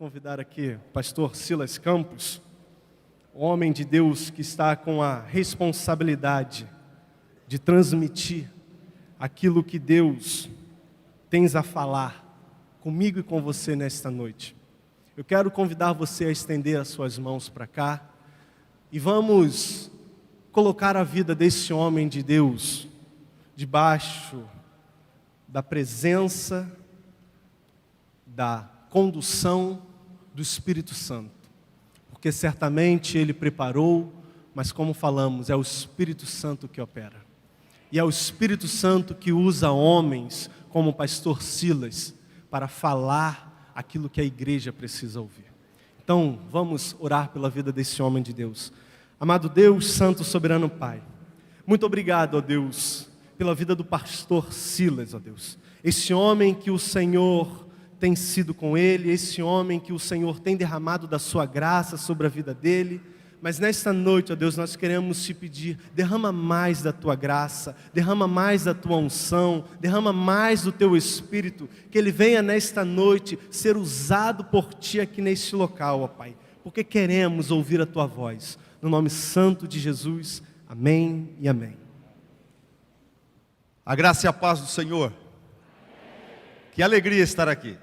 convidar aqui o pastor Silas Campos, o homem de Deus que está com a responsabilidade de transmitir aquilo que Deus tens a falar comigo e com você nesta noite. Eu quero convidar você a estender as suas mãos para cá e vamos colocar a vida desse homem de Deus debaixo da presença, da condução do Espírito Santo, porque certamente Ele preparou, mas como falamos, é o Espírito Santo que opera, e é o Espírito Santo que usa homens como o pastor Silas para falar aquilo que a igreja precisa ouvir. Então vamos orar pela vida desse homem de Deus. Amado Deus, Santo Soberano Pai, muito obrigado, ó Deus, pela vida do pastor Silas, ó Deus, esse homem que o Senhor tem sido com ele, esse homem que o Senhor tem derramado da sua graça sobre a vida dele. Mas nesta noite, ó Deus, nós queremos te pedir, derrama mais da tua graça, derrama mais da tua unção, derrama mais do teu Espírito, que ele venha nesta noite ser usado por ti aqui neste local, ó Pai, porque queremos ouvir a tua voz, no nome santo de Jesus, amém e amém. A graça e a paz do Senhor. Que alegria estar aqui.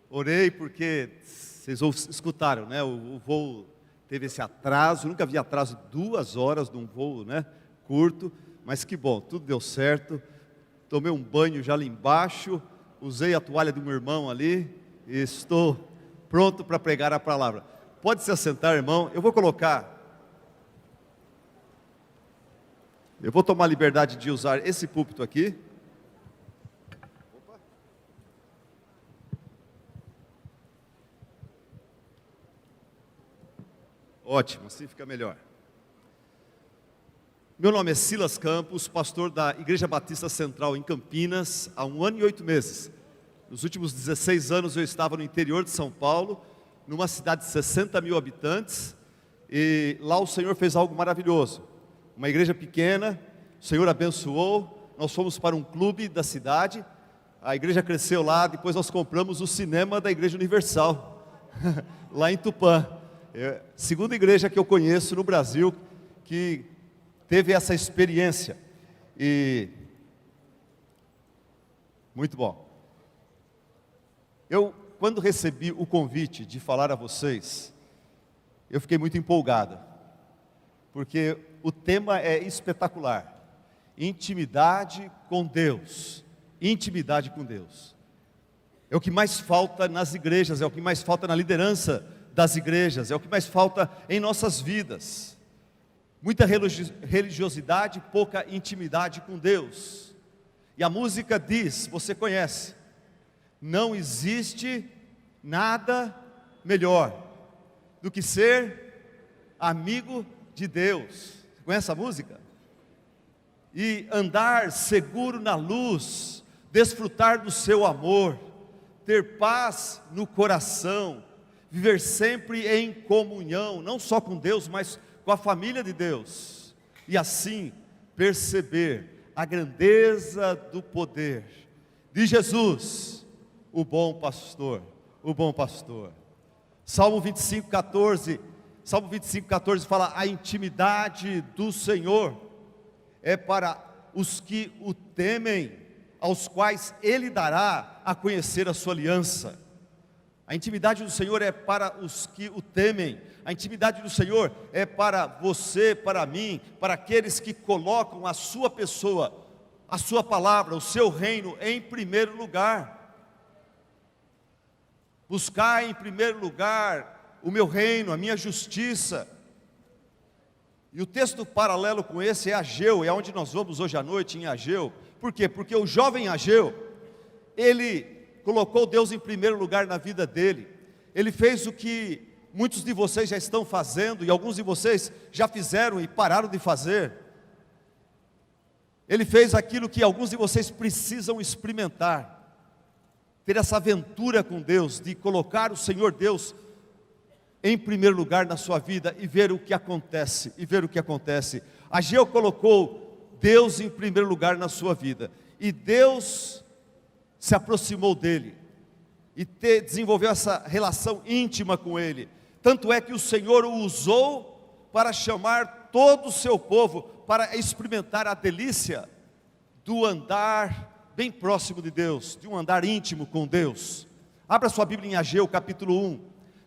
Orei porque vocês escutaram, né? O voo teve esse atraso, nunca vi atraso de 2 horas num voo, né? Curto, mas que bom, tudo deu certo. Tomei um banho já ali embaixo, usei a toalha do meu irmão ali e estou pronto para pregar a palavra. Pode se assentar, irmão. Eu vou tomar a liberdade de usar esse púlpito aqui. Ótimo, assim fica melhor. Meu nome é Silas Campos, pastor da Igreja Batista Central em Campinas, há 1 ano e 8 meses. Nos últimos 16 anos eu estava no interior de São Paulo, numa cidade de 60 mil habitantes, e lá o Senhor fez algo maravilhoso. Uma igreja pequena, o Senhor abençoou, nós fomos para um clube da cidade, a igreja cresceu lá, depois nós compramos o cinema da Igreja Universal, lá em Tupã. Segunda igreja que eu conheço no Brasil que teve essa experiência. E muito bom. Eu, quando recebi o convite de falar a vocês, eu fiquei muito empolgado, porque o tema é espetacular. Intimidade com Deus. Intimidade com Deus. É o que mais falta nas igrejas, é o que mais falta na liderança das igrejas, é o que mais falta em nossas vidas. Muita religiosidade, pouca intimidade com Deus. E a música diz, você conhece: não existe nada melhor do que ser amigo de Deus. Você conhece a música? E andar seguro na luz, desfrutar do seu amor, ter paz no coração, viver sempre em comunhão, não só com Deus, mas com a família de Deus, e assim perceber a grandeza do poder de Jesus, o bom pastor, o bom pastor. Salmo 25:14 fala: a intimidade do Senhor é para os que o temem, aos quais Ele dará a conhecer a sua aliança. A intimidade do Senhor é para os que o temem. A intimidade do Senhor é para você, para mim, para aqueles que colocam a sua pessoa, a sua palavra, o seu reino em primeiro lugar. Buscar em primeiro lugar o meu reino, a minha justiça. E o texto paralelo com esse é Ageu, é onde nós vamos hoje à noite, em Ageu. Por quê? Porque o jovem Ageu, ele colocou Deus em primeiro lugar na vida dele. Ele fez o que muitos de vocês já estão fazendo, e alguns de vocês já fizeram e pararam de fazer. Ele fez aquilo que alguns de vocês precisam experimentar, ter essa aventura com Deus, de colocar o Senhor Deus em primeiro lugar na sua vida e ver o que acontece, Ageu colocou Deus em primeiro lugar na sua vida, e Deus se aproximou dele. e desenvolveu essa relação íntima com ele. Tanto é que o Senhor o usou para chamar todo o seu povo para experimentar a delícia do andar bem próximo de Deus, de um andar íntimo com Deus. Abra sua Bíblia em Ageu capítulo 1.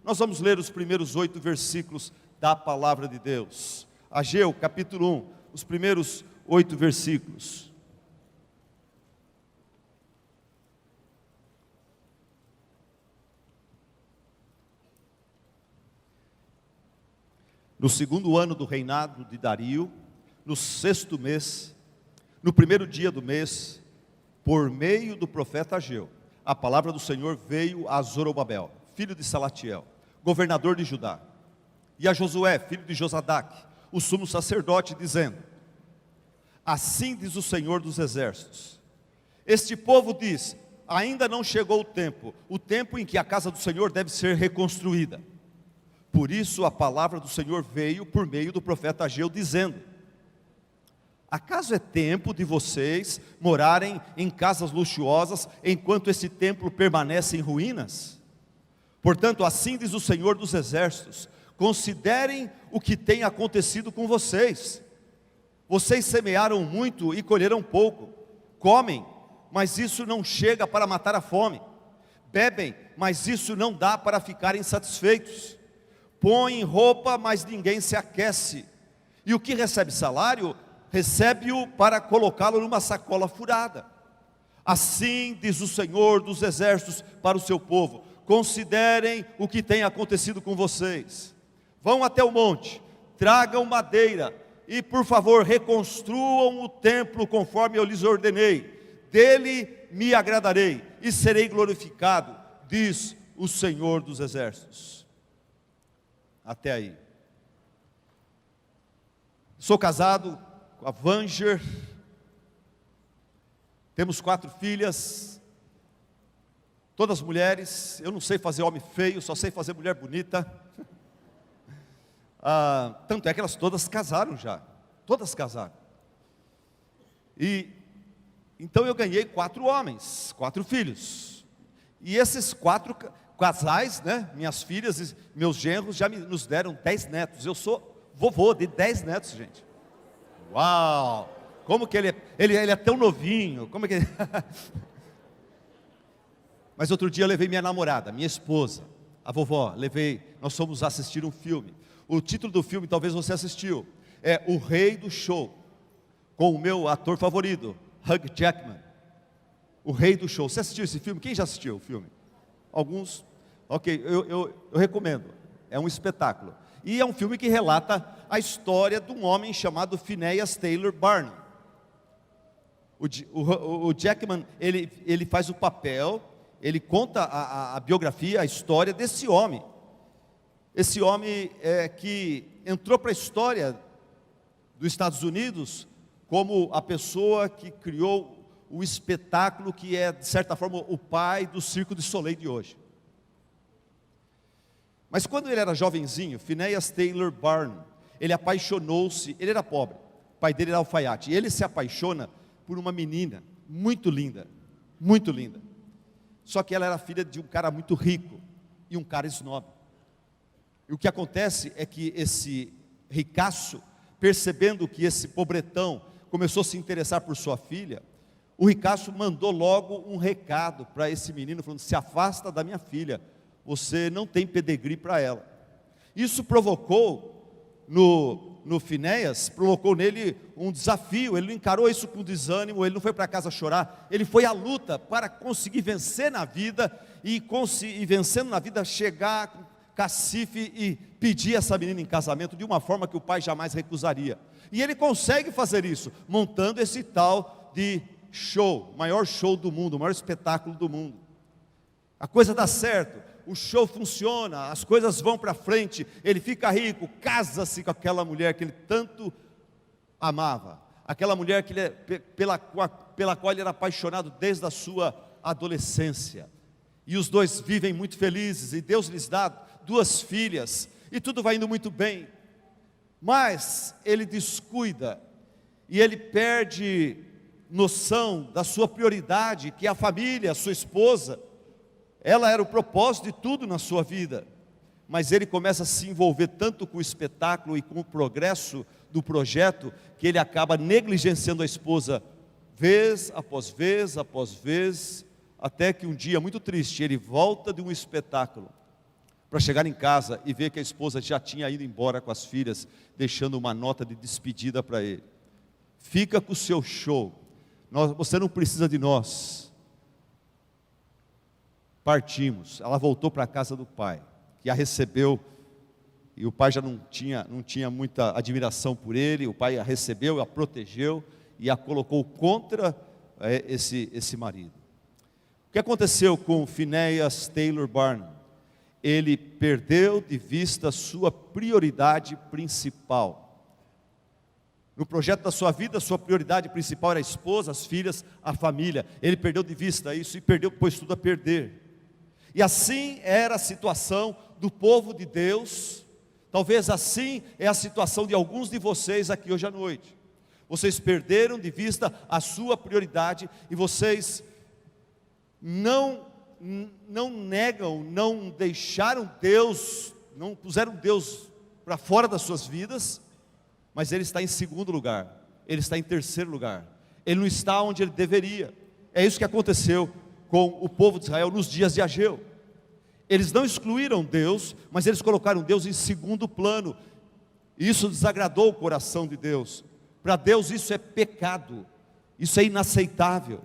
Nós vamos ler os primeiros 8 versículos da palavra de Deus. Ageu capítulo 1, os primeiros 8 versículos. No segundo ano do reinado de Dario, no 6º mês, no primeiro dia do mês, por meio do profeta Ageu, a palavra do Senhor veio a Zorobabel, filho de Salatiel, governador de Judá, e a Josué, filho de Josadaque, o sumo sacerdote, dizendo: assim diz o Senhor dos exércitos, este povo diz, ainda não chegou o tempo em que a casa do Senhor deve ser reconstruída. Por isso a palavra do Senhor veio por meio do profeta Ageu, dizendo: acaso é tempo de vocês morarem em casas luxuosas, enquanto esse templo permanece em ruínas? Portanto, assim diz o Senhor dos exércitos, considerem o que tem acontecido com vocês. Vocês semearam muito e colheram pouco, comem, mas isso não chega para matar a fome, bebem, mas isso não dá para ficarem satisfeitos, põem roupa, mas ninguém se aquece, e o que recebe salário, recebe-o para colocá-lo numa sacola furada. Assim diz o Senhor dos exércitos para o seu povo: considerem o que tem acontecido com vocês. Vão até o monte, tragam madeira e por favor reconstruam o templo conforme eu lhes ordenei. Dele me agradarei e serei glorificado, diz o Senhor dos exércitos. Até aí. Sou casado com a Vanger, temos 4 filhas, todas mulheres. Eu não sei fazer homem feio, só sei fazer mulher bonita. Tanto é que elas todas casaram já, todas casaram. E então eu ganhei 4 homens, 4 filhos. E esses 4 casais, né, minhas filhas e meus genros já nos deram 10 netos. Eu sou vovô de 10 netos, gente. Uau! Como que ele é tão novinho? Como é que Mas outro dia eu levei minha namorada, minha esposa, a vovó, nós fomos assistir um filme. O título do filme talvez você assistiu, é O Rei do Show, com o meu ator favorito, Hugh Jackman. O Rei do Show. Você assistiu esse filme? Quem já assistiu o filme? Alguns? Ok, eu recomendo. É um espetáculo. E é um filme que relata a história de um homem chamado Phineas Taylor Barnum. O Jackman, ele faz o papel, ele conta a biografia, a história desse homem. Esse homem que entrou para a história dos Estados Unidos como a pessoa que criou o espetáculo que é, de certa forma, o pai do Circo de Soleil de hoje. Mas quando ele era jovenzinho, Phineas Taylor Barnum, ele apaixonou-se, ele era pobre, o pai dele era alfaiate, e ele se apaixona por uma menina muito linda, muito linda. Só que ela era filha de um cara muito rico e um cara snob. E o que acontece é que esse ricaço, percebendo que esse pobretão começou a se interessar por sua filha, o ricaço mandou logo um recado para esse menino, falando: se afasta da minha filha, você não tem pedigree para ela. Isso provocou no Phineas, provocou nele um desafio. Ele não encarou isso com desânimo, ele não foi para casa chorar, ele foi à luta para conseguir vencer na vida, e vencendo na vida, chegar com cacife e pedir essa menina em casamento de uma forma que o pai jamais recusaria. E ele consegue fazer isso, montando esse tal de show, maior show do mundo, o maior espetáculo do mundo. A coisa dá certo, o show funciona, as coisas vão para frente, ele fica rico, casa-se com aquela mulher que ele tanto amava, aquela mulher que pela qual ele era apaixonado desde a sua adolescência. E os dois vivem muito felizes, e Deus lhes dá 2 filhas, e tudo vai indo muito bem. Mas ele descuida, e ele perde noção da sua prioridade, que é a família, a sua esposa. ela era o propósito de tudo na sua vida, mas ele começa a se envolver tanto com o espetáculo e com o progresso do projeto, que ele acaba negligenciando a esposa, vez após vez, até que um dia muito triste, ele volta de um espetáculo, para chegar em casa e ver que a esposa já tinha ido embora com as filhas, deixando uma nota de despedida para ele. Fica com o seu show, você não precisa de nós. Partimos. Ela voltou para a casa do pai, que a recebeu, e o pai já não tinha muita admiração por ele. O pai a recebeu, a protegeu e a colocou contra esse marido. O que aconteceu com Phineas Taylor Barnum? Ele perdeu de vista a sua prioridade principal. No projeto da sua vida, a sua prioridade principal era a esposa, as filhas, a família. Ele perdeu de vista isso e pôs tudo a perder. E assim era a situação do povo de Deus. Talvez assim é a situação de alguns de vocês aqui hoje à noite. Vocês perderam de vista a sua prioridade e vocês não negam, não deixaram Deus, não puseram Deus para fora das suas vidas, mas Ele está em segundo lugar, Ele está em terceiro lugar, Ele não está onde Ele deveria. É isso que aconteceu com o povo de Israel nos dias de Ageu. Eles não excluíram Deus, mas eles colocaram Deus em segundo plano. Isso desagradou o coração de Deus. Para Deus isso é pecado, isso é inaceitável.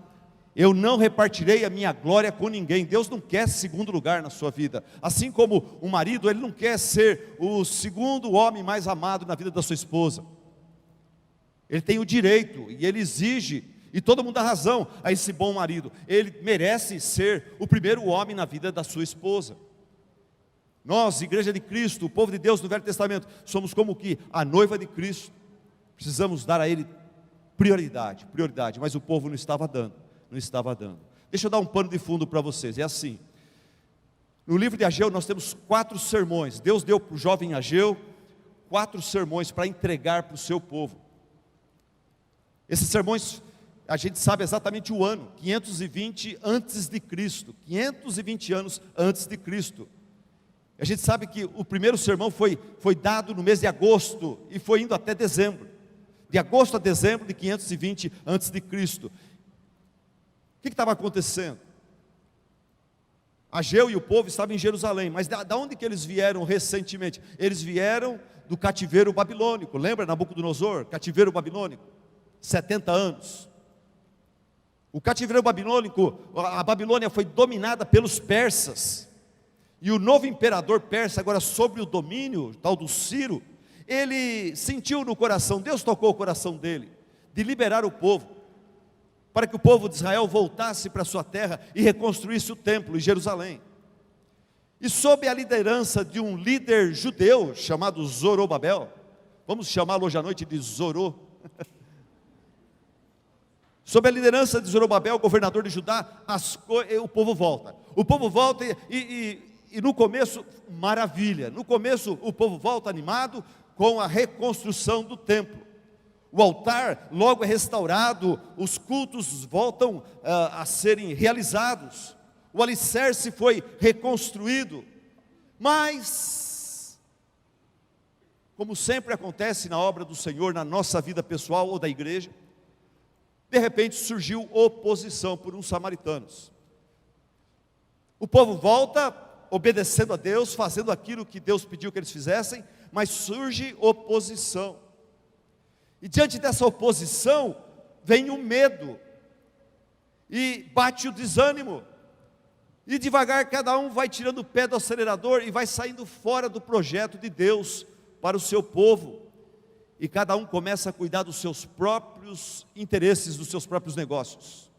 Eu não repartirei a minha glória com ninguém. Deus não quer segundo lugar na sua vida. Assim como o marido, ele não quer ser o segundo homem mais amado na vida da sua esposa. Ele tem o direito e ele exige, e todo mundo dá razão a esse bom marido. Ele merece ser o primeiro homem na vida da sua esposa. Nós, Igreja de Cristo, o povo de Deus no Velho Testamento, somos como que a noiva de Cristo. Precisamos dar a Ele prioridade, mas o povo não estava dando. Deixa eu dar um pano de fundo para vocês. É assim, no livro de Ageu nós temos 4 sermões. Deus deu para o jovem Ageu 4 sermões para entregar para o seu povo. Esses sermões, a gente sabe exatamente o ano, 520 antes de Cristo, 520 anos antes de Cristo. A gente sabe que o primeiro sermão foi dado no mês de agosto e foi indo até dezembro. De agosto a dezembro de 520 antes de Cristo. O que estava acontecendo? Ageu e o povo estavam em Jerusalém, mas da onde que eles vieram recentemente? Eles vieram do cativeiro babilônico. Lembra Nabucodonosor? Cativeiro babilônico, 70 anos. O cativeiro babilônico, a Babilônia foi dominada pelos persas, e o novo imperador persa, agora sob o domínio, tal do Ciro, ele sentiu no coração, Deus tocou o coração dele, de liberar o povo, para que o povo de Israel voltasse para a sua terra e reconstruísse o templo em Jerusalém. E sob a liderança de um líder judeu chamado Zorobabel, vamos chamá-lo hoje à noite de Zorô. Sob a liderança de Zorobabel, governador de Judá, o povo volta. O povo volta e no começo, maravilha. No começo o povo volta animado com a reconstrução do templo. O altar logo é restaurado, os cultos voltam a serem realizados, o alicerce foi reconstruído, mas, como sempre acontece na obra do Senhor, na nossa vida pessoal ou da igreja, de repente surgiu oposição por uns samaritanos. O povo volta obedecendo a Deus, fazendo aquilo que Deus pediu que eles fizessem, mas surge oposição. E diante dessa oposição, vem o medo, e bate o desânimo, e devagar cada um vai tirando o pé do acelerador, e vai saindo fora do projeto de Deus para o seu povo, e cada um começa a cuidar dos seus próprios interesses, dos seus próprios negócios,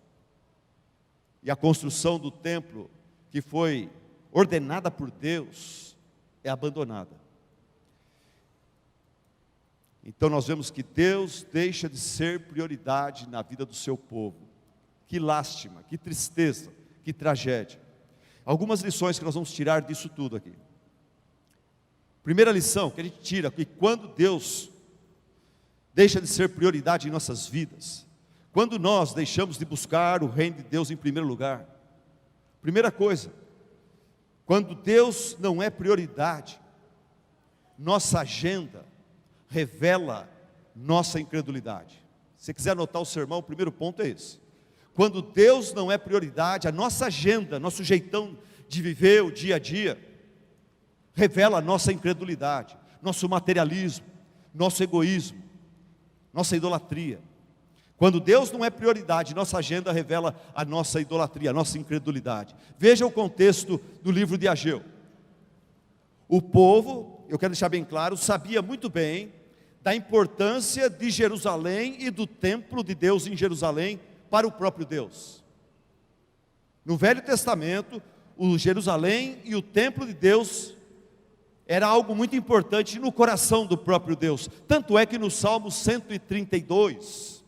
e a construção do templo, que foi ordenada por Deus, é abandonada. Então nós vemos que Deus deixa de ser prioridade na vida do seu povo. Que lástima, que tristeza, que tragédia. Algumas lições que nós vamos tirar disso tudo aqui. Primeira lição que a gente tira, que quando Deus deixa de ser prioridade em nossas vidas, quando nós deixamos de buscar o reino de Deus em primeiro lugar, primeira coisa, Quando Deus não é prioridade, nossa agenda revela nossa incredulidade. Se você quiser anotar o sermão, o primeiro ponto é esse. Quando Deus não é prioridade, a nossa agenda, nosso jeitão de viver o dia a dia, revela a nossa incredulidade, nosso materialismo, nosso egoísmo, nossa idolatria. Quando Deus não é prioridade, nossa agenda revela a nossa idolatria, a nossa incredulidade. Veja o contexto do livro de Ageu. O povo, eu quero deixar bem claro, sabia muito bem da importância de Jerusalém e do templo de Deus em Jerusalém para o próprio Deus. No Velho Testamento, o Jerusalém e o templo de Deus era algo muito importante no coração do próprio Deus. Tanto é que no Salmo 132,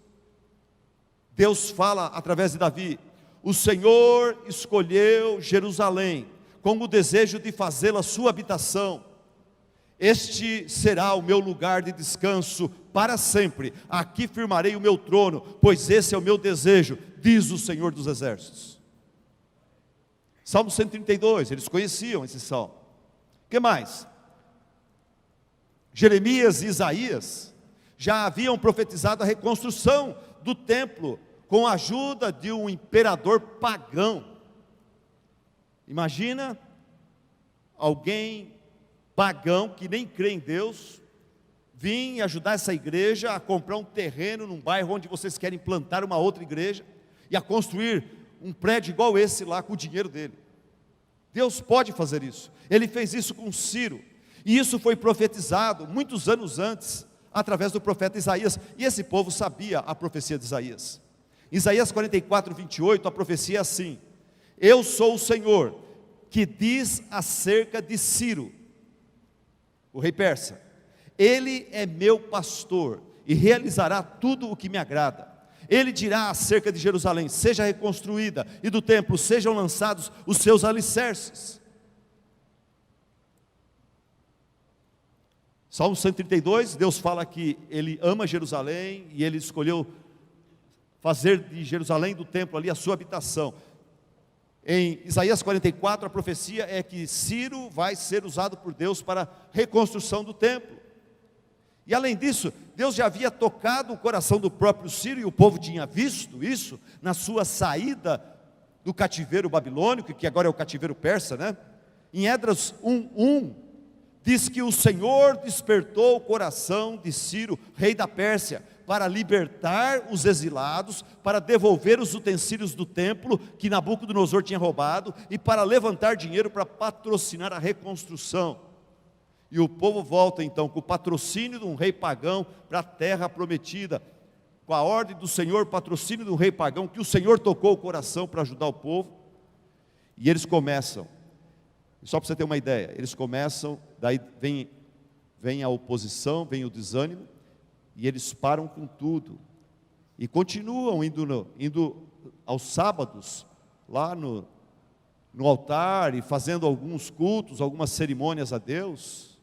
Deus fala através de Davi: o Senhor escolheu Jerusalém com o desejo de fazê-la sua habitação. Este será o meu lugar de descanso para sempre. Aqui firmarei o meu trono, pois esse é o meu desejo, diz o Senhor dos Exércitos. Salmo 132, eles conheciam esse salmo. O que mais? Jeremias e Isaías já haviam profetizado a reconstrução do templo com a ajuda de um imperador pagão. Imagina alguém pagão que nem crê em Deus vir ajudar essa igreja a comprar um terreno num bairro onde vocês querem plantar uma outra igreja e a construir um prédio igual esse lá com o dinheiro dele. Deus pode fazer isso. Ele fez isso com Ciro, e isso foi profetizado muitos anos antes através do profeta Isaías, e esse povo sabia a profecia de Isaías. Isaías 44, 28, a profecia é assim: eu sou o Senhor que diz acerca de Ciro, o rei persa, ele é meu pastor e realizará tudo o que me agrada. Ele dirá acerca de Jerusalém: seja reconstruída, e do templo sejam lançados os seus alicerces. Salmo 132, Deus fala que Ele ama Jerusalém e Ele escolheu fazer de Jerusalém, do templo ali, a sua habitação. Em Isaías 44, a profecia é que Ciro vai ser usado por Deus para a reconstrução do templo. E além disso, Deus já havia tocado o coração do próprio Ciro, e o povo tinha visto isso na sua saída do cativeiro babilônico, que agora é o cativeiro persa, né? Em Esdras 1:1, diz que o Senhor despertou o coração de Ciro, rei da Pérsia, para libertar os exilados, para devolver os utensílios do templo que Nabucodonosor tinha roubado, e para levantar dinheiro para patrocinar a reconstrução. E o povo volta então com o patrocínio de um rei pagão para a terra prometida, com a ordem do Senhor, patrocínio do rei pagão, que o Senhor tocou o coração para ajudar o povo. E eles começam, só para você ter uma ideia, eles começam, daí vem a oposição, vem o desânimo, e eles param com tudo, e continuam indo aos sábados, lá no altar, e fazendo alguns cultos, algumas cerimônias a Deus.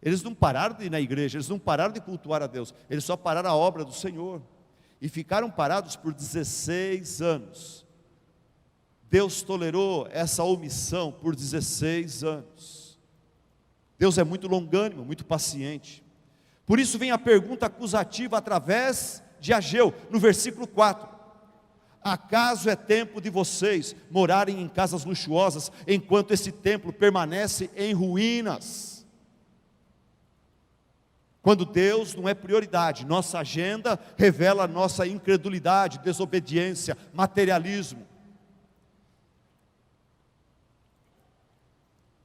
Eles não pararam de ir na igreja, eles não pararam de cultuar a Deus, eles só pararam a obra do Senhor, e ficaram parados por 16 anos. Deus tolerou essa omissão por 16 anos. Deus é muito longânimo, muito paciente. Por isso vem a pergunta acusativa através de Ageu, no versículo 4. Acaso é tempo de vocês morarem em casas luxuosas, enquanto esse templo permanece em ruínas? Quando Deus não é prioridade, nossa agenda revela nossa incredulidade, desobediência, materialismo.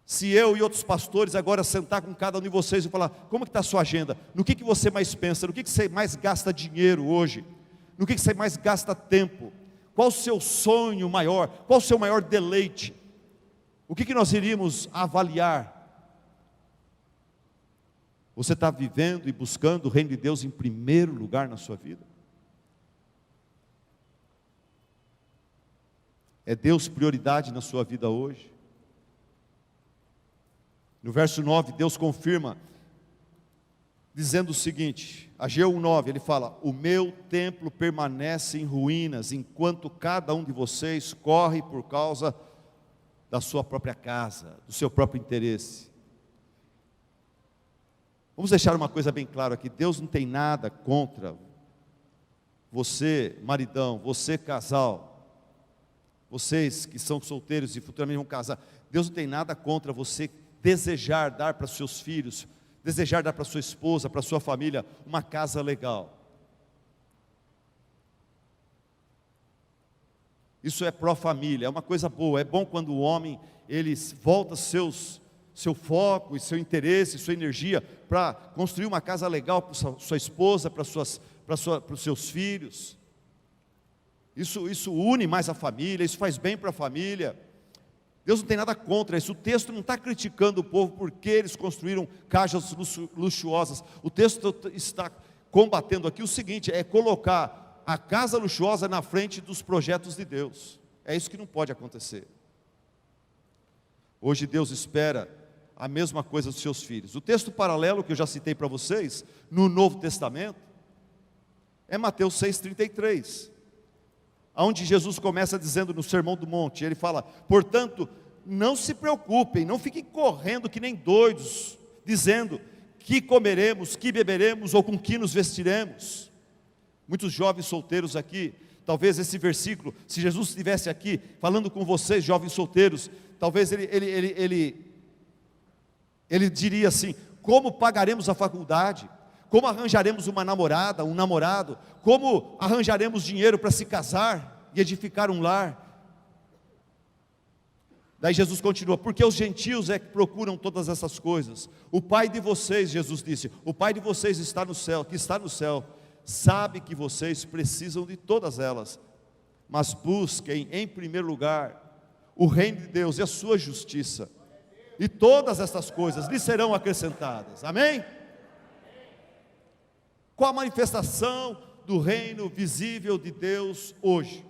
Se eu e outros pastores agora sentar com cada um de vocês e falar: como que está a sua agenda? No que você mais pensa? No que você mais gasta dinheiro hoje? No que você mais gasta tempo? Qual o seu sonho maior? Qual o seu maior deleite? O que nós iríamos avaliar? Você está vivendo e buscando o reino de Deus em primeiro lugar na sua vida? É Deus prioridade na sua vida hoje? No verso 9, Deus confirma, dizendo o seguinte, Ageu 1:9, ele fala: o meu templo permanece em ruínas, enquanto cada um de vocês corre por causa da sua própria casa, do seu próprio interesse. Vamos deixar uma coisa bem clara aqui: Deus não tem nada contra você, maridão, você, casal, vocês que são solteiros e futuramente vão casar. Deus não tem nada contra você desejar dar para seus filhos, desejar dar para sua esposa, para sua família, uma casa legal. Isso é pró-família, é uma coisa boa. É bom quando o homem, ele volta seu foco e seu interesse, sua energia para construir uma casa legal para sua esposa, para os seus filhos. Isso une mais a família, isso faz bem para a família. Deus não tem nada contra isso. O texto não está criticando o povo porque eles construíram casas luxuosas. O texto está combatendo aqui o seguinte: é colocar a casa luxuosa na frente dos projetos de Deus. É isso que não pode acontecer. Hoje Deus espera a mesma coisa dos seus filhos. O texto paralelo que eu já citei para vocês, no Novo Testamento, é Mateus 6,33, onde Jesus começa dizendo no Sermão do Monte, ele fala: portanto, não se preocupem, não fiquem correndo que nem doidos, dizendo que comeremos, que beberemos ou com que nos vestiremos. Muitos jovens solteiros aqui, talvez esse versículo, se Jesus estivesse aqui falando com vocês, jovens solteiros, talvez ele diria assim: como pagaremos a faculdade? Como arranjaremos uma namorada, um namorado? Como arranjaremos dinheiro para se casar e edificar um lar? Daí Jesus continua: porque os gentios é que procuram todas essas coisas. O Pai de vocês, Jesus disse, o Pai de vocês está no céu, que está no céu, sabe que vocês precisam de todas elas, mas busquem em primeiro lugar o reino de Deus e a sua justiça, e todas estas coisas lhes serão acrescentadas. Amém? Qual a manifestação do reino visível de Deus hoje?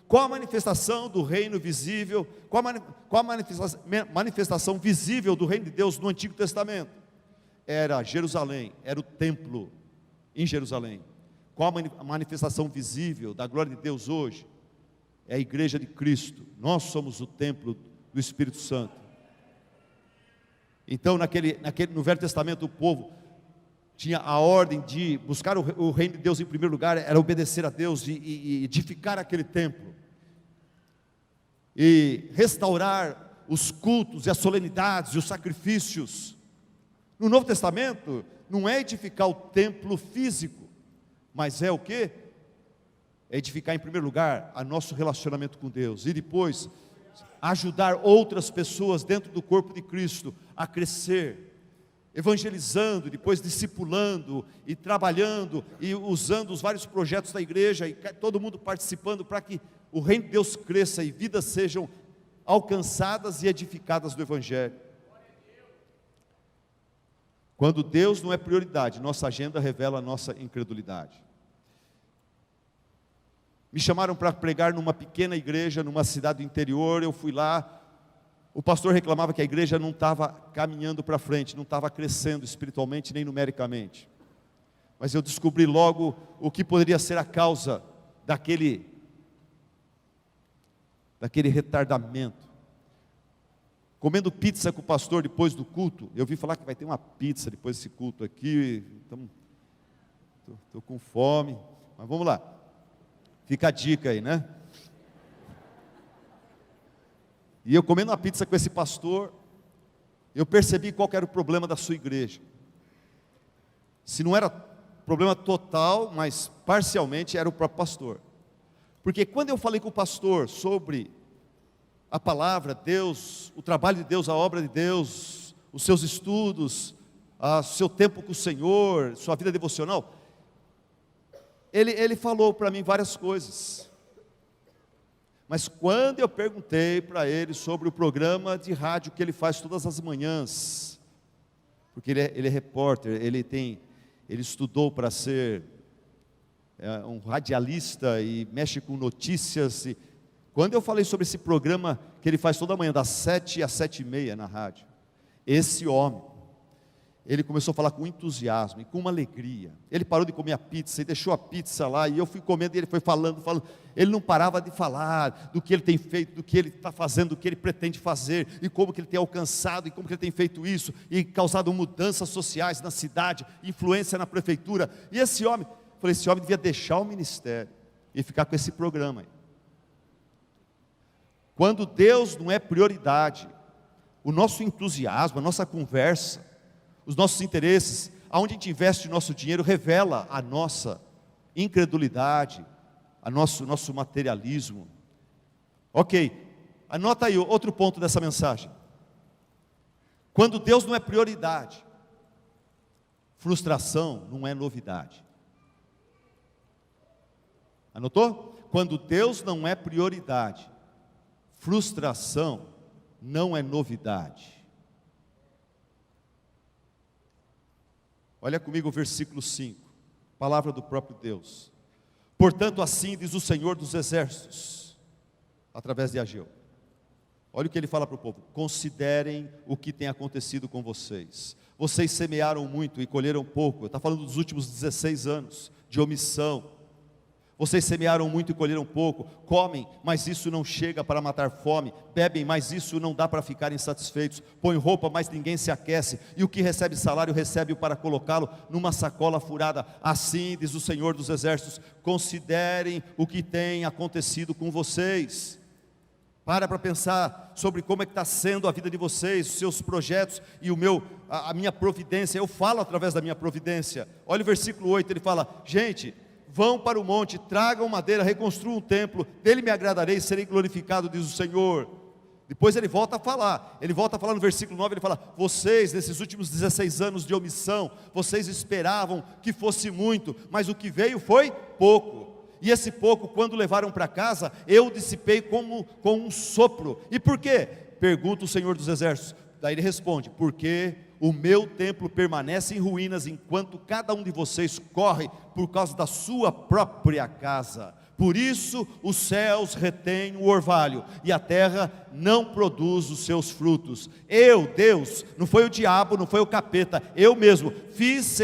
Qual a manifestação do reino visível? Qual a manifestação visível do reino de Deus no Antigo Testamento? Era Jerusalém, era o templo em Jerusalém. Qual a manifestação visível da glória de Deus hoje? É a igreja de Cristo. Nós somos o templo do Espírito Santo. Então no Velho Testamento o povo tinha a ordem de buscar o reino de Deus em primeiro lugar, era obedecer a Deus e edificar aquele templo, e restaurar os cultos e as solenidades e os sacrifícios. No Novo Testamento não é edificar o templo físico, mas é o quê? É edificar em primeiro lugar a nosso relacionamento com Deus, e depois ajudar outras pessoas dentro do corpo de Cristo a crescer, evangelizando, depois discipulando e trabalhando e usando os vários projetos da igreja e todo mundo participando para que o reino de Deus cresça e vidas sejam alcançadas e edificadas do Evangelho. Quando Deus não é prioridade, nossa agenda revela a nossa incredulidade. Me chamaram para pregar numa pequena igreja, numa cidade do interior. Eu fui lá, o pastor reclamava que a igreja não estava caminhando para frente, não estava crescendo espiritualmente nem numericamente. Mas eu descobri logo o que poderia ser a causa daquele retardamento. Comendo pizza com o pastor depois do culto, eu vi falar que vai ter uma pizza depois desse culto aqui, então estou com fome, mas vamos lá. Fica a dica aí, né? E eu comendo uma pizza com esse pastor, eu percebi qual era o problema da sua igreja. Se não era problema total, mas parcialmente era o próprio pastor. Porque quando eu falei com o pastor sobre a palavra, Deus, o trabalho de Deus, a obra de Deus, os seus estudos, o seu tempo com o Senhor, sua vida devocional, ele falou para mim várias coisas. Mas quando eu perguntei para ele sobre o programa de rádio que ele faz todas as manhãs, porque ele é repórter, ele estudou para ser um radialista e mexe com notícias. E quando eu falei sobre esse programa que ele faz toda manhã, das 7 às 7h30 na rádio, esse homem, ele começou a falar com entusiasmo e com uma alegria. Ele parou de comer a pizza e deixou a pizza lá, e eu fui comendo e ele foi falando. Ele não parava de falar do que ele tem feito, do que ele está fazendo, do que ele pretende fazer, e como que ele tem alcançado, e como que ele tem feito isso, e causado mudanças sociais na cidade, influência na prefeitura. E esse homem, eu falei, esse homem devia deixar o ministério e ficar com esse programa aí. Quando Deus não é prioridade, o nosso entusiasmo, a nossa conversa, os nossos interesses, aonde a gente investe o nosso dinheiro, revela a nossa incredulidade, a nosso materialismo. Ok, anota aí outro ponto dessa mensagem. Quando Deus não é prioridade, frustração não é novidade. Anotou? Quando Deus não é prioridade, frustração não é novidade. Olha comigo o versículo 5, palavra do próprio Deus. Portanto, assim diz o Senhor dos Exércitos, através de Ageu. Olha o que ele fala para o povo: considerem o que tem acontecido com vocês. Vocês semearam muito e colheram pouco. Está falando dos últimos 16 anos de omissão. Vocês semearam muito e colheram pouco. Comem, mas isso não chega para matar fome. Bebem, mas isso não dá para ficarem satisfeitos. Põem roupa, mas ninguém se aquece. E o que recebe salário, recebe-o para colocá-lo numa sacola furada. Assim diz o Senhor dos Exércitos: considerem o que tem acontecido com vocês. Para pensar sobre como é que está sendo a vida de vocês, os seus projetos e a minha providência. Eu falo através da minha providência. Olha o versículo 8, ele fala: gente, vão para o monte, tragam madeira, reconstruam um templo, dele me agradarei, serei glorificado, diz o Senhor. Depois ele volta a falar no versículo 9, ele fala: vocês, nesses últimos 16 anos de omissão, vocês esperavam que fosse muito, mas o que veio foi pouco. E esse pouco, quando levaram para casa, eu dissipei com um sopro. E por quê? Pergunta o Senhor dos Exércitos. Daí ele responde: porque o meu templo permanece em ruínas, enquanto cada um de vocês corre por causa da sua própria casa. Por isso os céus retêm o orvalho, e a terra não produz os seus frutos. Eu, Deus, não foi o diabo, não foi o capeta, eu mesmo fiz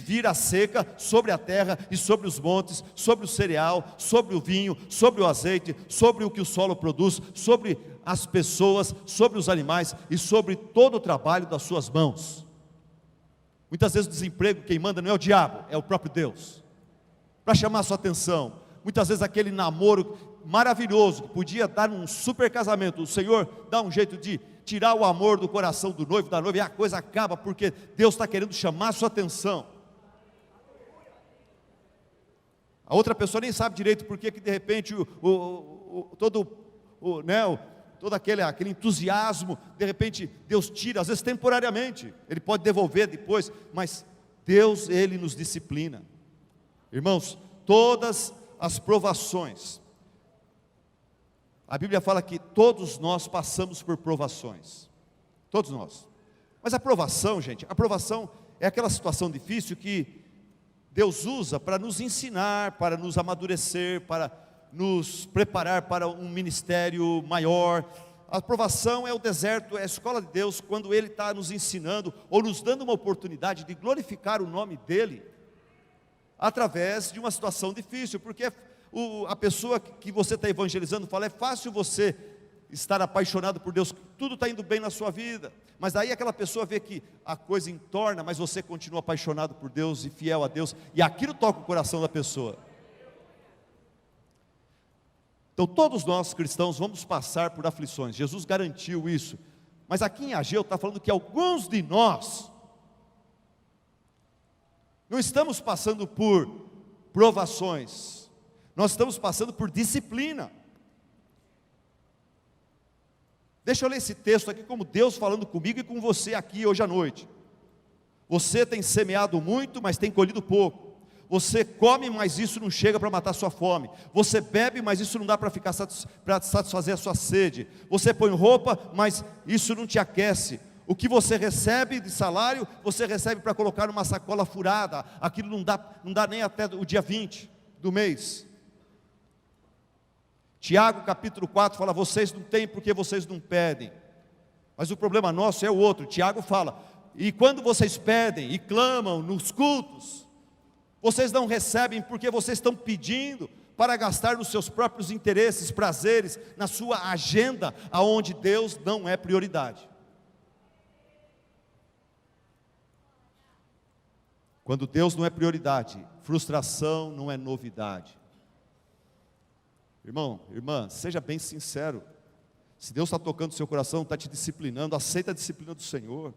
vir a seca sobre a terra e sobre os montes, sobre o cereal, sobre o vinho, sobre o azeite, sobre o que o solo produz, sobre as pessoas, sobre os animais e sobre todo o trabalho das suas mãos. Muitas vezes o desemprego, quem manda não é o diabo, é o próprio Deus, para chamar a sua atenção. Muitas vezes aquele namoro maravilhoso, que podia dar um super casamento, o Senhor dá um jeito de tirar o amor do coração do noivo, da noiva, e a coisa acaba, porque Deus está querendo chamar a sua atenção. A outra pessoa nem sabe direito porque que de repente todo aquele entusiasmo, de repente Deus tira, às vezes temporariamente, Ele pode devolver depois, mas Deus, Ele nos disciplina. Irmãos, todas as provações, a Bíblia fala que todos nós passamos por provações, todos nós. Mas a provação, gente, a provação é aquela situação difícil que Deus usa para nos ensinar, para nos amadurecer, para nos preparar para um ministério maior. A provação é o deserto, é a escola de Deus, quando Ele está nos ensinando, ou nos dando uma oportunidade de glorificar o nome dEle, através de uma situação difícil, porque a pessoa que você está evangelizando fala: é fácil você estar apaixonado por Deus, tudo está indo bem na sua vida, mas aí aquela pessoa vê que a coisa entorna, mas você continua apaixonado por Deus e fiel a Deus, e aquilo toca o coração da pessoa. Então todos nós cristãos vamos passar por aflições, Jesus garantiu isso, mas aqui em Ageu está falando que alguns de nós não estamos passando por provações, nós estamos passando por disciplina. Deixa eu ler esse texto aqui como Deus falando comigo e com você aqui hoje à noite. Você tem semeado muito, mas tem colhido pouco. Você come, mas isso não chega para matar sua fome. Você bebe, mas isso não dá para satisfazer a sua sede. Você põe roupa, mas isso não te aquece. O que você recebe de salário, você recebe para colocar numa sacola furada. Aquilo não dá nem até o dia 20 do mês. Tiago capítulo 4 fala: vocês não têm porque vocês não pedem. Mas o problema nosso é o outro. Tiago fala: e quando vocês pedem e clamam nos cultos, vocês não recebem porque vocês estão pedindo para gastar nos seus próprios interesses, prazeres, na sua agenda, aonde Deus não é prioridade. Quando Deus não é prioridade, frustração não é novidade. Irmão, irmã, seja bem sincero. Se Deus está tocando o seu coração, está te disciplinando, aceita a disciplina do Senhor.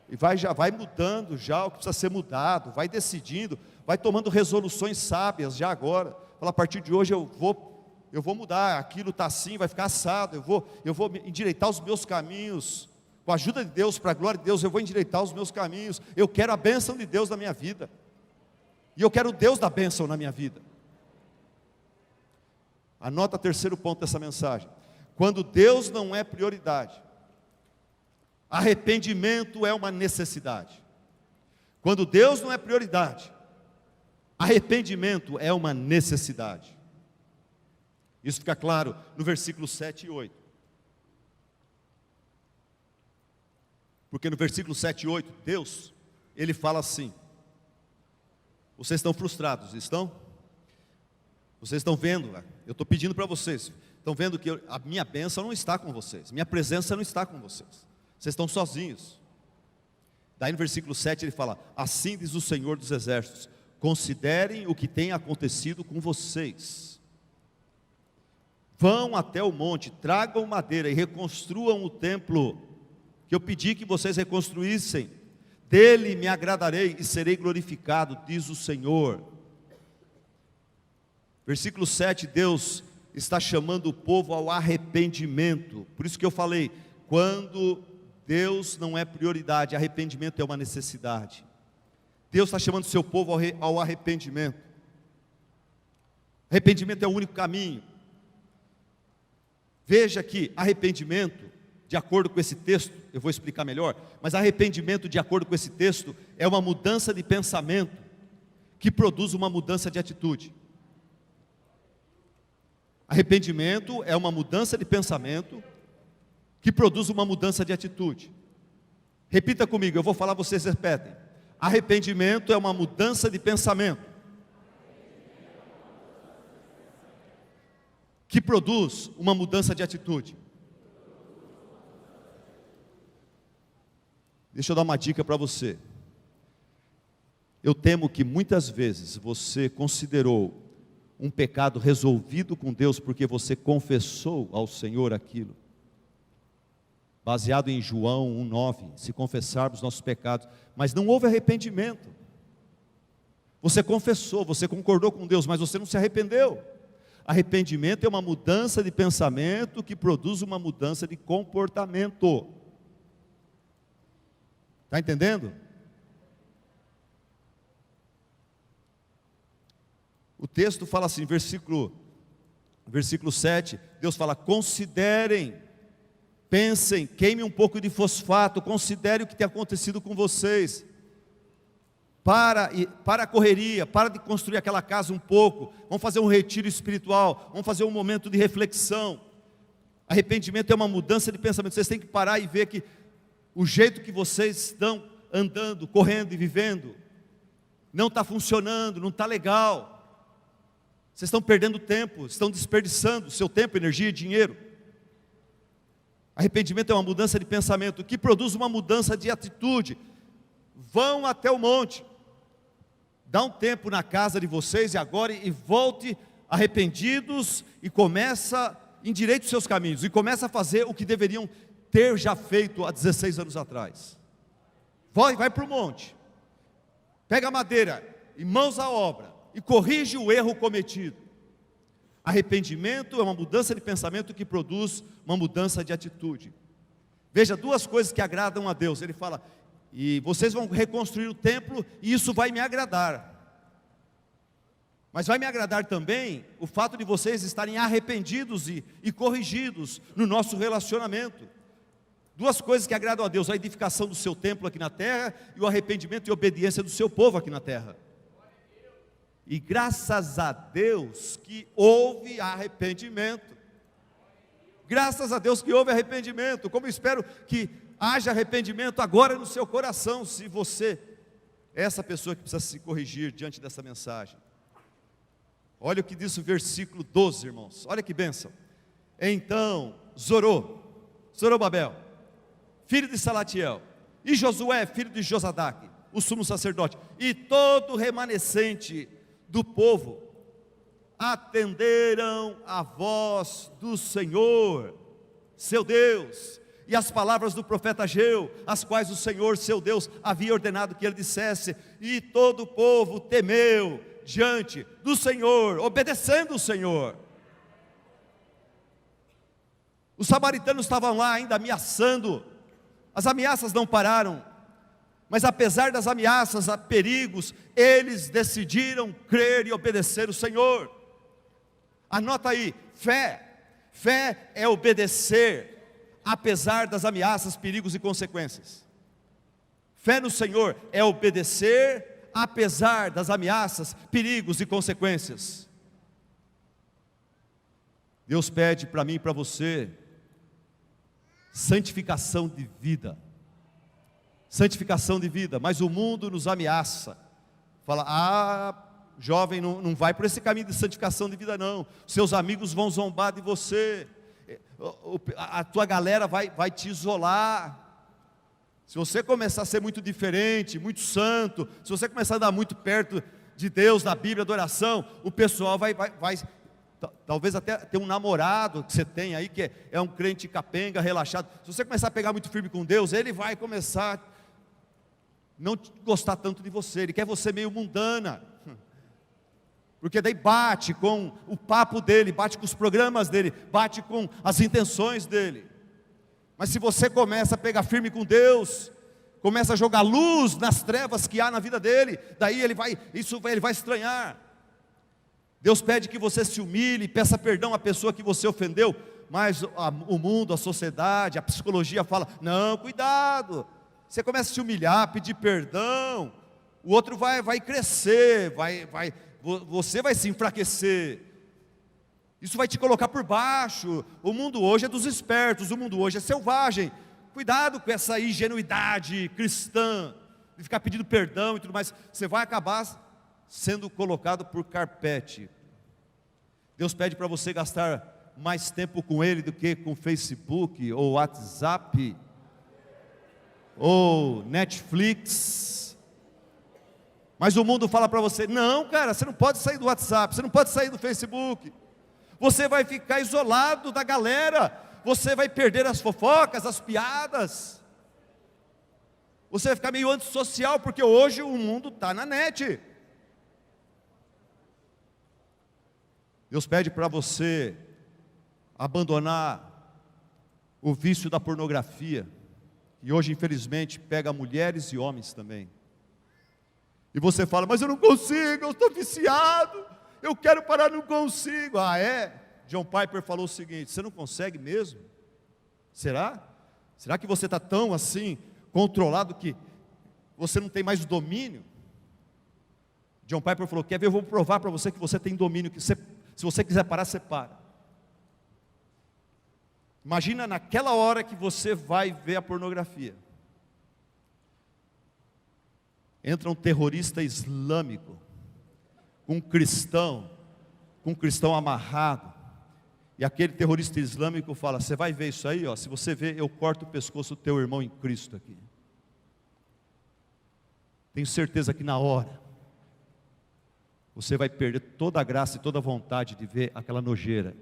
E já vai mudando já o que precisa ser mudado, vai decidindo, vai tomando resoluções sábias já agora. Fala: a partir de hoje eu vou mudar, aquilo está assim, vai ficar assado, eu vou endireitar os meus caminhos. Com a ajuda de Deus, para a glória de Deus, eu vou endireitar os meus caminhos. Eu quero a bênção de Deus na minha vida. E eu quero o Deus da bênção na minha vida. Anota o terceiro ponto dessa mensagem. Quando Deus não é prioridade, arrependimento é uma necessidade. Quando Deus não é prioridade, arrependimento é uma necessidade. Isso fica claro no versículo 7 e 8. Porque no versículo 7 e 8, Deus, Ele fala assim: vocês estão frustrados, estão? Vocês estão vendo, eu estou pedindo para vocês, estão vendo que a minha bênção não está com vocês, minha presença não está com vocês, vocês estão sozinhos. Daí no versículo 7 ele fala: assim diz o Senhor dos Exércitos, considerem o que tem acontecido com vocês. Vão até o monte, tragam madeira e reconstruam o templo que eu pedi que vocês reconstruíssem. Dele me agradarei e serei glorificado, diz o Senhor. Versículo 7, Deus está chamando o povo ao arrependimento. Por isso que eu falei, quando Deus não é prioridade, arrependimento é uma necessidade. Deus está chamando o seu povo ao arrependimento. Arrependimento é o único caminho. Veja que arrependimento, de acordo com esse texto, eu vou explicar melhor, mas arrependimento, de acordo com esse texto, é uma mudança de pensamento que produz uma mudança de atitude. Arrependimento é uma mudança de pensamento que produz uma mudança de atitude. Repita comigo, eu vou falar, vocês repetem. Arrependimento é uma mudança de pensamento que produz uma mudança de atitude. Deixa eu dar uma dica para você. Eu temo que muitas vezes você considerou um pecado resolvido com Deus porque você confessou ao Senhor aquilo. Baseado em João 1,9, se confessarmos nossos pecados, mas não houve arrependimento. Você confessou, você concordou com Deus, mas você não se arrependeu. Arrependimento é uma mudança de pensamento que produz uma mudança de comportamento. Está entendendo? O texto fala assim, versículo 7, Deus fala: considerem, pensem, queimem um pouco de fosfato, considerem o que tem acontecido com vocês. Para a correria, para de construir aquela casa um pouco, vamos fazer um retiro espiritual, vamos fazer um momento de reflexão. Arrependimento é uma mudança de pensamento. Vocês têm que parar e ver que o jeito que vocês estão andando, correndo e vivendo, não está funcionando, não está legal. Vocês estão perdendo tempo, estão desperdiçando seu tempo, energia e dinheiro. Arrependimento é uma mudança de pensamento que produz uma mudança de atitude. Vão até o monte, dá um tempo na casa de vocês e volte arrependidos e endireite os seus caminhos e começa a fazer o que deveriam ter já feito há 16 anos atrás. Vai para o monte, pega a madeira e mãos à obra e corrige o erro cometido. Arrependimento é uma mudança de pensamento que produz uma mudança de atitude. Veja, duas coisas que agradam a Deus. Ele fala: e vocês vão reconstruir o templo e isso vai me agradar. Mas vai me agradar também o fato de vocês estarem arrependidos e corrigidos no nosso relacionamento. Duas coisas que agradam a Deus: a edificação do seu templo aqui na terra e o arrependimento e obediência do seu povo aqui na terra. E graças a Deus que houve arrependimento. Graças a Deus que houve arrependimento. Como eu espero que haja arrependimento agora no seu coração, se você é essa pessoa que precisa se corrigir diante dessa mensagem. Olha o que diz o versículo 12, irmãos. Olha que bênção. Então Zorobabel, filho de Salatiel, e Josué, filho de Josadaque, o sumo sacerdote, e todo o remanescente do povo, atenderam a voz do Senhor, seu Deus, e as palavras do profeta Ageu, as quais o Senhor, seu Deus, havia ordenado que ele dissesse, e todo o povo temeu diante do Senhor, obedecendo o Senhor. Os samaritanos estavam lá ainda ameaçando, as ameaças não pararam, mas apesar das ameaças, a perigos, eles decidiram crer e obedecer o Senhor. Anota aí, fé é obedecer, apesar das ameaças, perigos e consequências. Fé no Senhor é obedecer, apesar das ameaças, perigos e consequências. Deus pede para mim e para você, santificação de vida, mas o mundo nos ameaça, fala, jovem, não vai por esse caminho de santificação de vida não, seus amigos vão zombar de você, a tua galera vai te isolar, se você começar a ser muito diferente, muito santo, se você começar a andar muito perto de Deus, da Bíblia, da oração, o pessoal vai talvez até ter um namorado que você tem aí, que é um crente capenga, relaxado, se você começar a pegar muito firme com Deus, ele vai começar a não gostar tanto de você, ele quer você meio mundana, porque daí bate com o papo dele, bate com os programas dele, bate com as intenções dele. Mas se você começa a pegar firme com Deus, começa a jogar luz nas trevas que há na vida dele, daí ele vai estranhar. Deus pede que você se humilhe, peça perdão à pessoa que você ofendeu, mas o mundo, a sociedade, a psicologia fala, não, cuidado, você começa a se humilhar, pedir perdão, o outro vai crescer, você vai se enfraquecer, isso vai te colocar por baixo. O mundo hoje é dos espertos, o mundo hoje é selvagem, cuidado com essa ingenuidade cristã, de ficar pedindo perdão e tudo mais, você vai acabar sendo colocado por carpete. Deus pede para você gastar mais tempo com Ele do que com Facebook, ou WhatsApp, ou Netflix. Mas o mundo fala para você, não cara, você não pode sair do WhatsApp, você não pode sair do Facebook, você vai ficar isolado da galera, você vai perder as fofocas, as piadas, você vai ficar meio antissocial, porque hoje o mundo está na net. Deus pede para você abandonar o vício da pornografia, que hoje infelizmente pega mulheres e homens também. E você fala, mas eu não consigo, eu estou viciado, eu quero parar, não consigo. Ah é? John Piper falou o seguinte, você não consegue mesmo? Será? Será que você está tão assim, controlado, que você não tem mais domínio? John Piper falou, quer ver, eu vou provar para você que você tem domínio, que você, se você quiser parar, você para. Imagina naquela hora que você vai ver a pornografia. Entra um terrorista islâmico, um cristão amarrado, e aquele terrorista islâmico fala, você vai ver isso aí, ó, se você ver, eu corto o pescoço do teu irmão em Cristo aqui. Tenho certeza que na hora, você vai perder toda a graça e toda a vontade de ver aquela nojeira.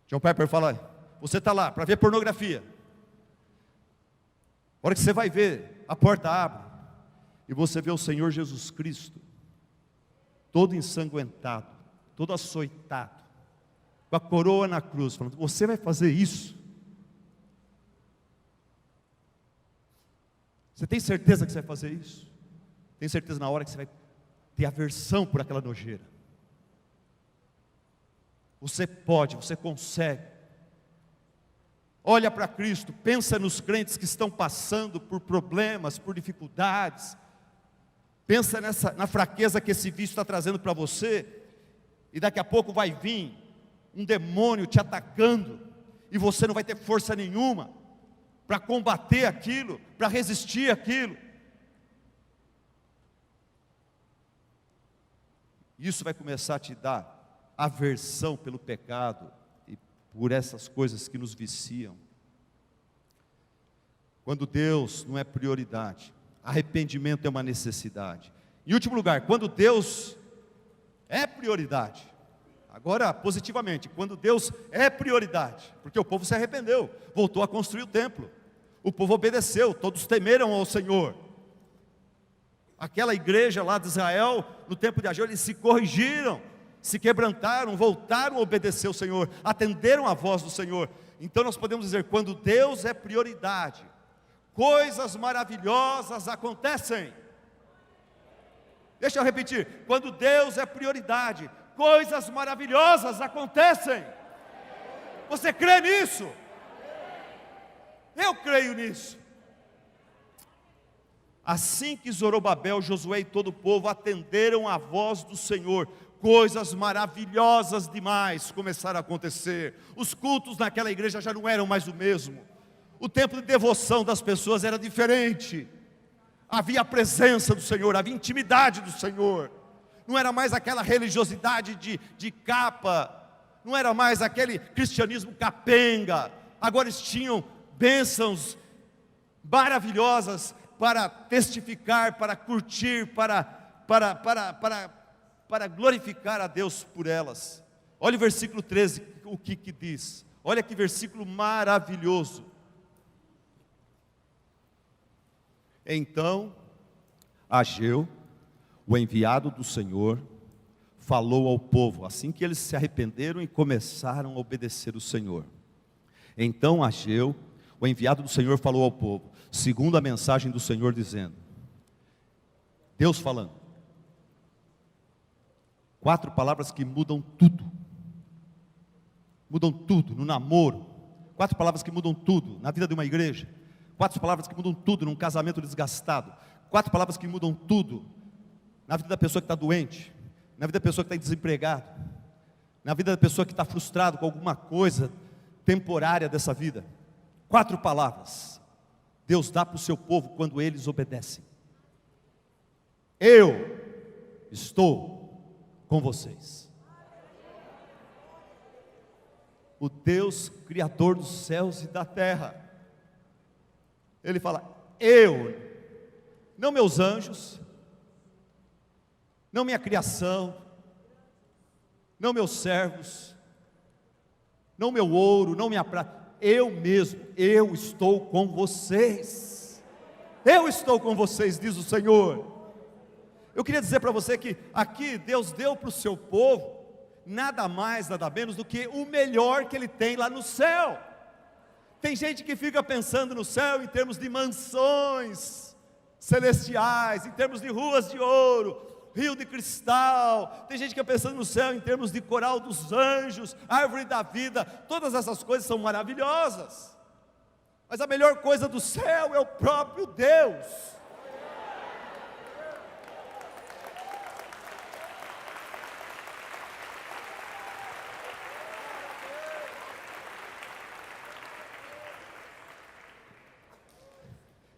John Piper fala, você está lá para ver pornografia. A hora que você vai ver, a porta abre, e você vê o Senhor Jesus Cristo, todo ensanguentado, todo açoitado, com a coroa na cruz, falando, você vai fazer isso? Você tem certeza que você vai fazer isso? Tem certeza na hora que você vai ter aversão por aquela nojeira? Você pode, você consegue. Olha para Cristo, pensa nos crentes que estão passando por problemas, por dificuldades. Pensa na fraqueza que esse vício está trazendo para você. e daqui a pouco vai vir um demônio te atacando, e você não vai ter força nenhuma para combater aquilo, para resistir aquilo. Isso vai começar a te dar aversão pelo pecado e por essas coisas que nos viciam. Quando Deus não é prioridade, arrependimento é uma necessidade. Em último lugar, quando Deus é prioridade, agora positivamente, quando Deus é prioridade, porque o povo se arrependeu, voltou a construir o templo, o povo obedeceu, todos temeram ao Senhor. Aquela igreja lá de Israel, no tempo de Ageu, eles se corrigiram, se quebrantaram, voltaram a obedecer ao Senhor, atenderam a voz do Senhor. Então nós podemos dizer, quando Deus é prioridade, coisas maravilhosas acontecem. Deixa eu repetir, quando Deus é prioridade, coisas maravilhosas acontecem. Você crê nisso? Eu creio nisso. Assim que Zorobabel, Josué e todo o povo atenderam a voz do Senhor, coisas maravilhosas demais começaram a acontecer. Os cultos naquela igreja já não eram mais o mesmo. O tempo de devoção das pessoas era diferente. Havia a presença do Senhor, havia intimidade do Senhor. Não era mais aquela religiosidade de capa, não era mais aquele cristianismo capenga. Agora eles tinham bênçãos maravilhosas para testificar, para curtir, para glorificar a Deus por elas. Olha o versículo 13, o que diz. Olha que versículo maravilhoso. Então, Ageu, o enviado do Senhor, falou ao povo, assim que eles se arrependeram e começaram a obedecer o Senhor. Então Ageu, o enviado do Senhor, falou ao povo, segundo a mensagem do Senhor, dizendo, Deus falando, 4 palavras que mudam tudo no namoro, 4 palavras que mudam tudo na vida de uma igreja, 4 palavras que mudam tudo num casamento desgastado, 4 palavras que mudam tudo na vida da pessoa que está doente, na vida da pessoa que está desempregada, na vida da pessoa que está frustrado com alguma coisa temporária dessa vida. 4 palavras Deus dá para o seu povo quando eles obedecem. Eu estou com vocês. O Deus Criador dos céus e da terra, Ele fala, eu, não meus anjos, não minha criação, não meus servos, não meu ouro, não minha prata, eu mesmo, eu estou com vocês. Eu estou com vocês, diz o Senhor. Eu queria dizer para você que aqui Deus deu para o seu povo nada mais, nada menos do que o melhor que Ele tem lá no céu. Tem gente que fica pensando no céu em termos de mansões celestiais, em termos de ruas de ouro, rio de cristal. Tem gente que fica pensando no céu em termos de coral dos anjos, árvore da vida. Todas essas coisas são maravilhosas, mas a melhor coisa do céu é o próprio Deus.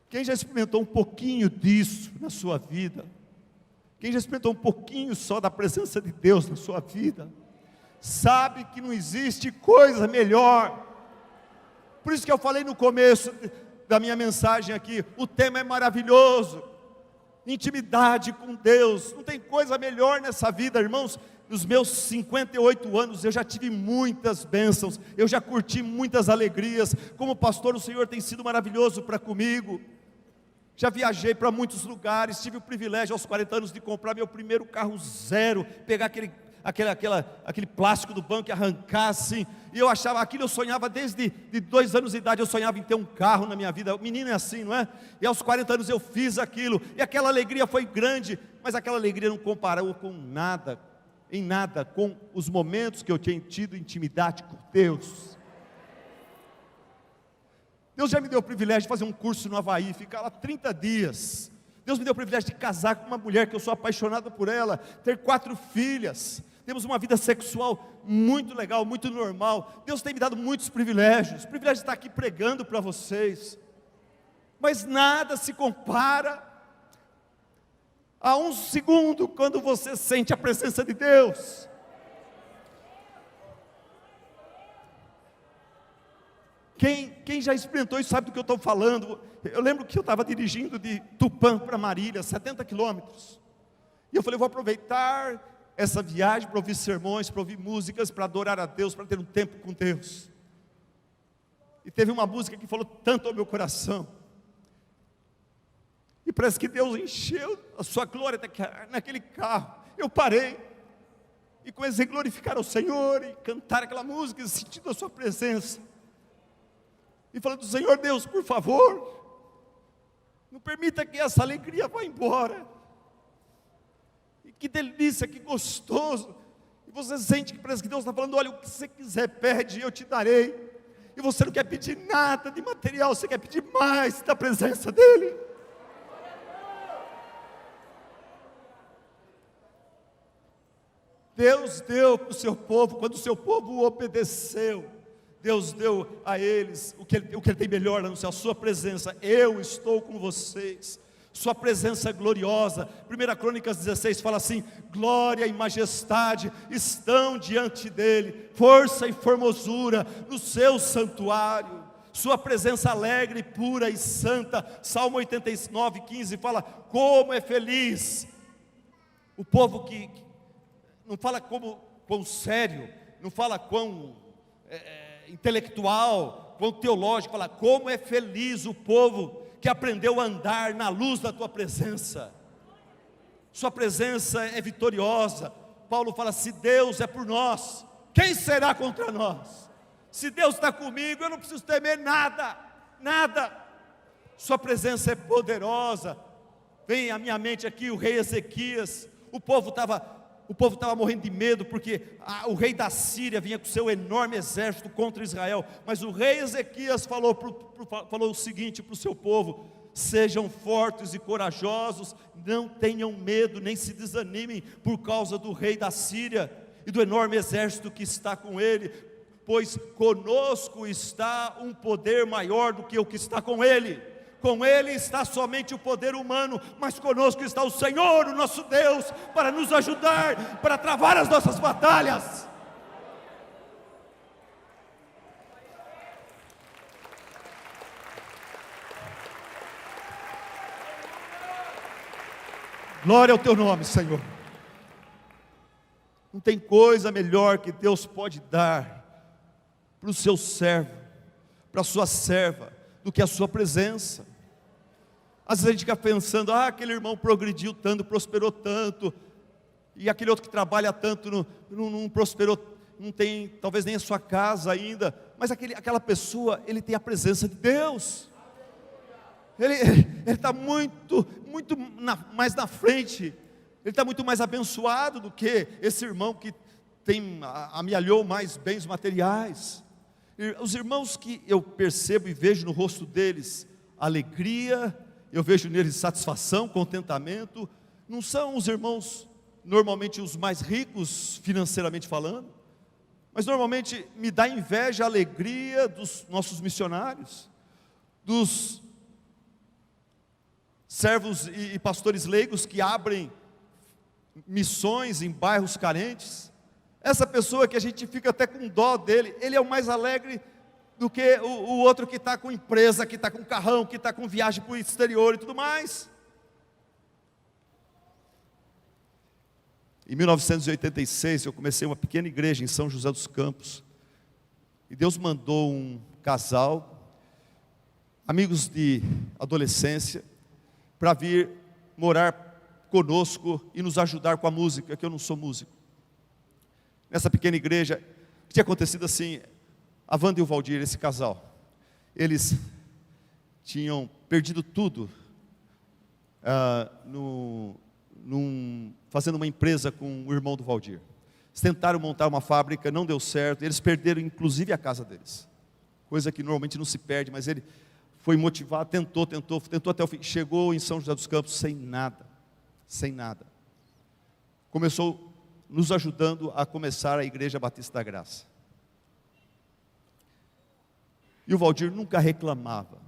Quem já experimentou um pouquinho disso na sua vida, quem já experimentou um pouquinho só da presença de Deus na sua vida, sabe que não existe coisa melhor. Por isso que eu falei no começo da minha mensagem aqui, o tema é maravilhoso, intimidade com Deus. Não tem coisa melhor nessa vida, irmãos. Nos meus 58 anos eu já tive muitas bênçãos, eu já curti muitas alegrias. Como pastor, o Senhor tem sido maravilhoso para comigo. Já viajei para muitos lugares, tive o privilégio aos 40 anos de comprar meu primeiro carro zero, pegar aquele plástico do banco e arrancar assim, e eu achava aquilo, eu sonhava desde 2 anos de idade, eu sonhava em ter um carro na minha vida. O menino é assim, não é? E aos 40 anos eu fiz aquilo, e aquela alegria foi grande, mas aquela alegria não comparou com nada, em nada, com os momentos que eu tinha tido intimidade com Deus. Deus já me deu o privilégio de fazer um curso no Havaí, ficar lá 30 dias. Deus me deu o privilégio de casar com uma mulher que eu sou apaixonado por ela, ter 4 filhas. temos uma vida sexual muito legal, muito normal. Deus tem me dado muitos privilégios, privilégio de estar aqui pregando para vocês. Mas nada se compara a um segundo quando você sente a presença de Deus. Quem já experimentou isso sabe do que eu estou falando. Eu lembro que eu estava dirigindo de Tupã para Marília, 70 quilômetros. E eu falei, vou aproveitar essa viagem para ouvir sermões, para ouvir músicas, para adorar a Deus, para ter um tempo com Deus. E teve uma música que falou tanto ao meu coração. E parece que Deus encheu a sua glória naquele carro. Eu parei e comecei a glorificar ao Senhor e cantar aquela música, sentindo a sua presença. E falando, Senhor Deus, por favor, não permita que essa alegria vá embora. E que delícia, que gostoso. E você sente que parece que Deus está falando, olha, o que você quiser pede, eu te darei. E você não quer pedir nada de material, você quer pedir mais da presença dEle. Deus deu para o seu povo, quando o seu povo obedeceu. Deus deu a eles o que ele tem melhor no céu, a sua presença. Eu estou com vocês, sua presença gloriosa. 1 Crônicas 16 fala assim, glória e majestade estão diante dele, força e formosura no seu santuário, sua presença alegre, pura e santa. Salmo 89, 15 fala, como é feliz o povo que não fala quão sério, não fala quão intelectual, quão teológico, fala como é feliz o povo que aprendeu a andar na luz da tua presença. Sua presença é vitoriosa. Paulo fala, se Deus é por nós, quem será contra nós? Se Deus está comigo, eu não preciso temer nada, nada. Sua presença é poderosa. Vem à minha mente aqui o rei Ezequias. O povo estava morrendo de medo, porque o rei da Síria vinha com seu enorme exército contra Israel. Mas o rei Ezequias falou o seguinte para o seu povo, sejam fortes e corajosos, não tenham medo, nem se desanimem por causa do rei da Síria e do enorme exército que está com ele, pois conosco está um poder maior do que o que está com ele. Com ele está somente o poder humano, mas conosco está o Senhor, o nosso Deus, para nos ajudar, para travar as nossas batalhas. Glória ao teu nome, Senhor. Não tem coisa melhor que Deus pode dar para o seu servo, para a sua serva, do que a sua presença. Às vezes a gente fica pensando, aquele irmão progrediu tanto, prosperou tanto, e aquele outro que trabalha tanto não prosperou, não tem talvez nem a sua casa ainda, mas aquela pessoa, ele tem a presença de Deus. Ele está muito mais na frente, ele está muito mais abençoado do que esse irmão que amealhou mais bens materiais. Os irmãos que eu percebo e vejo no rosto deles alegria, eu vejo neles satisfação, contentamento, não são os irmãos normalmente os mais ricos financeiramente falando, mas normalmente me dá inveja a alegria dos nossos missionários, dos servos e pastores leigos que abrem missões em bairros carentes. Essa pessoa que a gente fica até com dó dele, ele é o mais alegre do que o outro que está com empresa, que está com carrão, que está com viagem para o exterior e tudo mais. Em 1986 eu comecei uma pequena igreja em São José dos Campos, e Deus mandou um casal, amigos de adolescência, para vir morar conosco e nos ajudar com a música, que eu não sou músico. Nessa pequena igreja, tinha acontecido assim, a Wanda e o Valdir, esse casal, eles tinham perdido tudo, fazendo uma empresa com o irmão do Valdir. Eles tentaram montar uma fábrica, não deu certo, eles perderam inclusive a casa deles, coisa que normalmente não se perde, mas ele foi motivado, tentou até o fim, chegou em São José dos Campos sem nada, começou nos ajudando a começar a Igreja Batista da Graça. E o Valdir nunca reclamava.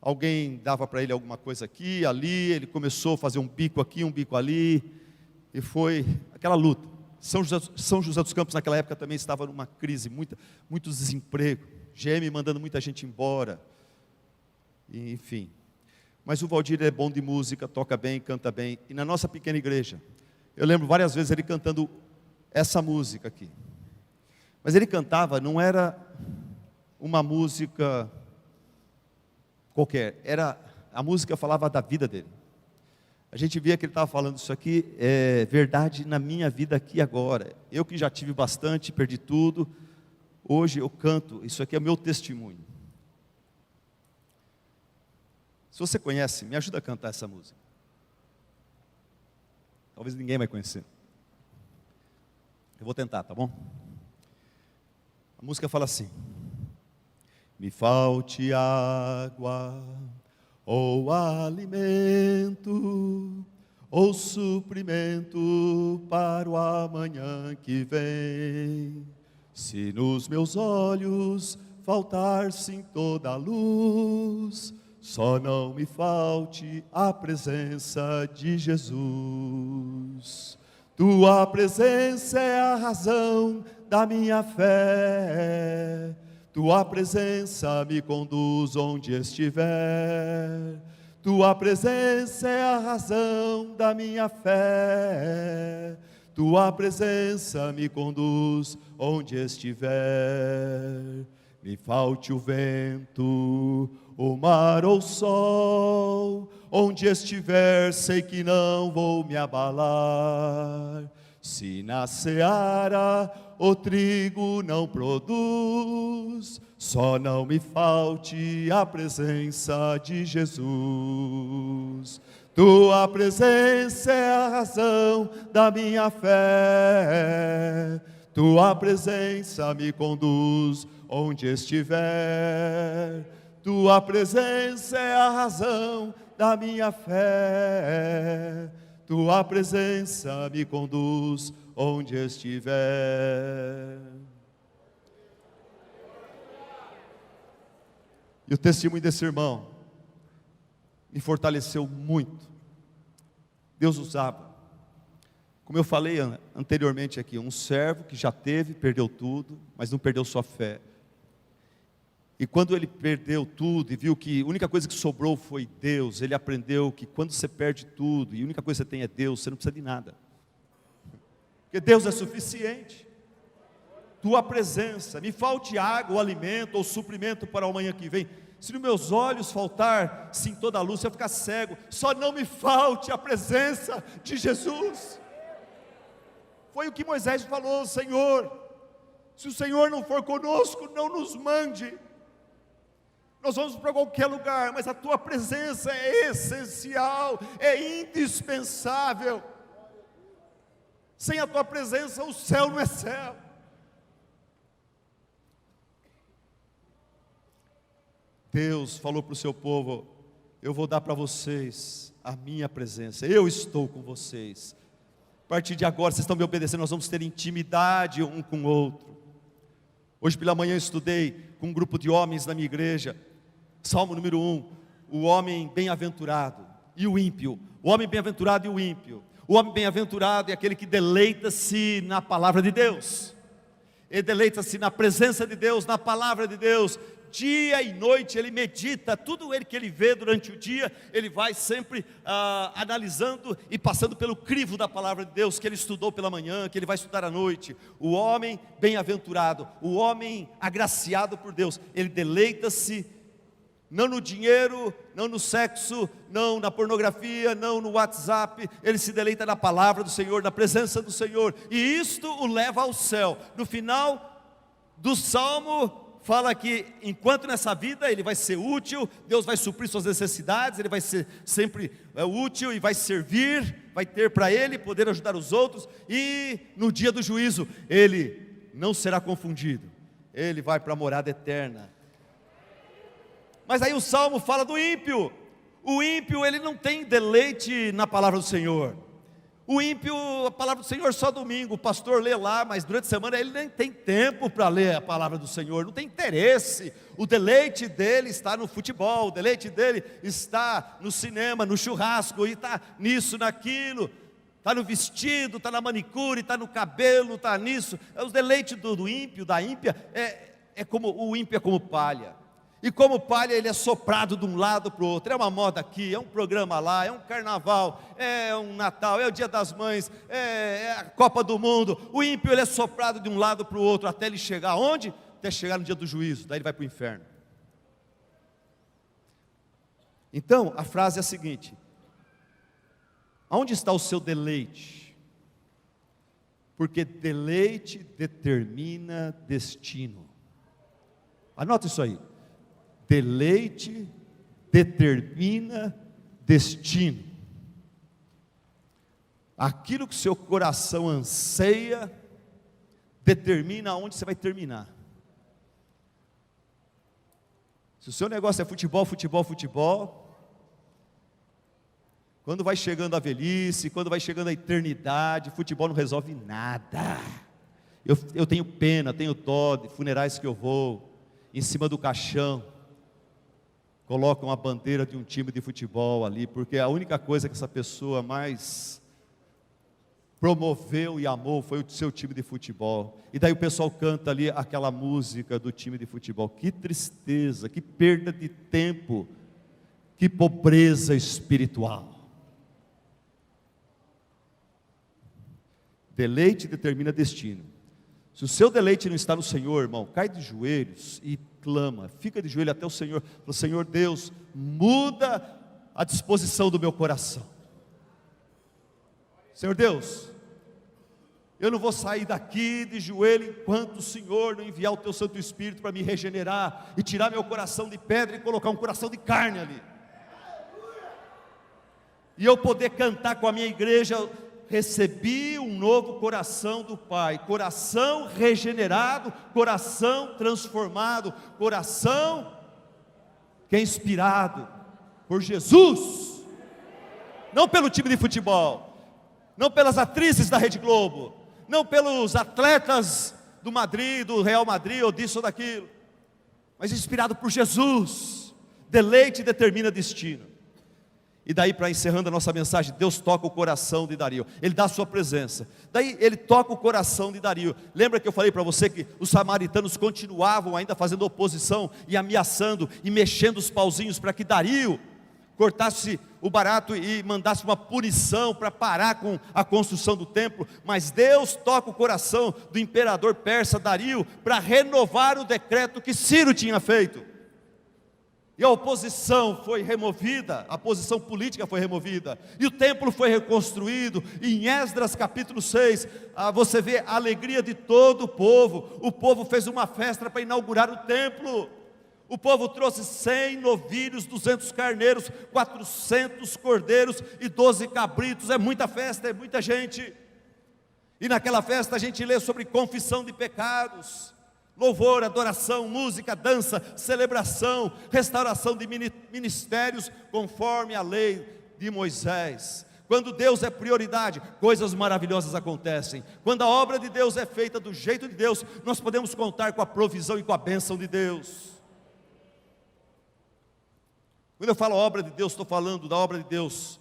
Alguém dava para ele alguma coisa aqui, ali, ele começou a fazer um bico aqui, um bico ali, e foi aquela luta. São José dos Campos naquela época também estava numa crise, muito desemprego, GM mandando muita gente embora, enfim. Mas o Valdir é bom de música, toca bem, canta bem, e na nossa pequena igreja, eu lembro várias vezes ele cantando essa música aqui. Mas ele cantava, não era uma música qualquer, a música falava da vida dele. A gente via que ele estava falando, isso aqui é verdade na minha vida aqui agora. Eu que já tive bastante, perdi tudo, hoje eu canto, isso aqui é meu testemunho. Se você conhece, me ajuda a cantar essa música. Talvez ninguém vai conhecer. Eu vou tentar, tá bom? A música fala assim: me falte água, ou alimento, ou suprimento para o amanhã que vem. Se nos meus olhos faltar sim toda a luz, só não me falte a presença de Jesus. Tua presença é a razão da minha fé. Tua presença me conduz onde estiver. Tua presença é a razão da minha fé. Tua presença me conduz onde estiver. Me falte o vento, o mar ou o sol, onde estiver sei que não vou me abalar. Se na seara o trigo não produz, só não me falte a presença de Jesus. Tua presença é a razão da minha fé. Tua presença me conduz onde estiver. Tua presença é a razão da minha fé. Tua presença me conduz onde estiver. E o testemunho desse irmão me fortaleceu muito. Deus usava, como eu falei anteriormente aqui, um servo que já teve, perdeu tudo, mas não perdeu sua fé. E quando ele perdeu tudo e viu que a única coisa que sobrou foi Deus, ele aprendeu que quando você perde tudo e a única coisa que você tem é Deus, você não precisa de nada. Porque Deus é suficiente. Tua presença, me falte água, ou alimento, ou suprimento para o amanhã que vem. Se nos meus olhos faltar, sim, toda a luz, se eu ficar cego, só não me falte a presença de Jesus. Foi o que Moisés falou: Senhor, se o Senhor não for conosco, não nos mande. Nós vamos para qualquer lugar, mas a tua presença é essencial, é indispensável. Sem a tua presença o céu não é céu. Deus falou para o seu povo: eu vou dar para vocês a minha presença, eu estou com vocês. A partir de agora, vocês estão me obedecendo, nós vamos ter intimidade um com o outro. Hoje pela manhã eu estudei com um grupo de homens na minha igreja, Salmo número 1, o homem bem-aventurado e o ímpio. O homem bem-aventurado e o ímpio. O homem bem-aventurado é aquele que deleita-se na palavra de Deus. Ele deleita-se na presença de Deus, na palavra de Deus. Dia e noite ele medita, tudo que ele vê durante o dia, ele vai sempre analisando e passando pelo crivo da palavra de Deus, que ele estudou pela manhã, que ele vai estudar à noite. O homem bem-aventurado, o homem agraciado por Deus, ele deleita-se não no dinheiro, não no sexo, não na pornografia, não no WhatsApp. Ele se deleita na palavra do Senhor, na presença do Senhor, e isto o leva ao céu. No final do Salmo fala que enquanto nessa vida ele vai ser útil, Deus vai suprir suas necessidades, ele vai ser sempre útil e vai servir, vai ter para ele poder ajudar os outros, e no dia do juízo ele não será confundido, ele vai para a morada eterna. Mas aí o Salmo fala do ímpio. O ímpio, ele não tem deleite na palavra do Senhor. O ímpio, a palavra do Senhor só domingo, o pastor lê lá, mas durante a semana ele nem tem tempo para ler a palavra do Senhor, não tem interesse. O deleite dele está no futebol, o deleite dele está no cinema, no churrasco, e está nisso, naquilo, está no vestido, está na manicure, está no cabelo, está nisso. Os deleites do ímpio, da ímpia, o ímpio é como palha. E como palha ele é soprado de um lado para o outro, é uma moda aqui, é um programa lá, é um carnaval, é um Natal, é o Dia das Mães, é a Copa do Mundo. O ímpio ele é soprado de um lado para o outro, até ele chegar aonde? Até chegar no dia do juízo, daí ele vai para o inferno. Então, a frase é a seguinte: aonde está o seu deleite? Porque deleite determina destino. Anota isso aí. Deleite determina destino. Aquilo que o seu coração anseia determina onde você vai terminar. Se o seu negócio é futebol, futebol, futebol, quando vai chegando a velhice, quando vai chegando a eternidade, futebol não resolve nada. Eu tenho pena, tenho dó de funerais que eu vou, em cima do caixão colocam a bandeira de um time de futebol ali, porque a única coisa que essa pessoa mais promoveu e amou foi o seu time de futebol. E daí o pessoal canta ali aquela música do time de futebol. Que tristeza, que perda de tempo, que pobreza espiritual. Deleite determina destino. Se o seu deleite não está no Senhor, irmão, cai de joelhos e clama, fica de joelho até o Senhor. Fala: Senhor Deus, muda a disposição do meu coração. Senhor Deus, eu não vou sair daqui de joelho enquanto o Senhor não enviar o teu Santo Espírito para me regenerar e tirar meu coração de pedra e colocar um coração de carne ali. E eu poder cantar com a minha igreja: recebi um novo coração do Pai, coração regenerado, coração transformado, coração que é inspirado por Jesus, não pelo time de futebol, não pelas atrizes da Rede Globo, não pelos atletas do Madrid, do Real Madrid, ou disso ou daquilo, mas inspirado por Jesus. Deleite determina destino. E daí, para encerrando a nossa mensagem, Deus toca o coração de Dario, Ele dá a sua presença, daí Ele toca o coração de Dario. Lembra que eu falei para você que os samaritanos continuavam ainda fazendo oposição, e ameaçando, e mexendo os pauzinhos, para que Dario cortasse o barato e mandasse uma punição para parar com a construção do templo. Mas Deus toca o coração do imperador persa Dario, para renovar o decreto que Ciro tinha feito. E a oposição foi removida, a posição política foi removida, e o templo foi reconstruído. E em Esdras capítulo 6, você vê a alegria de todo o povo fez uma festa para inaugurar o templo. O povo trouxe 100 novilhos, 200 carneiros, 400 cordeiros e 12 cabritos. É muita festa, é muita gente. E naquela festa a gente lê sobre confissão de pecados, louvor, adoração, música, dança, celebração, restauração de ministérios conforme a lei de Moisés. Quando Deus é prioridade, coisas maravilhosas acontecem. Quando a obra de Deus é feita do jeito de Deus, nós podemos contar com a provisão e com a bênção de Deus. Quando eu falo obra de Deus, estou falando da obra de Deus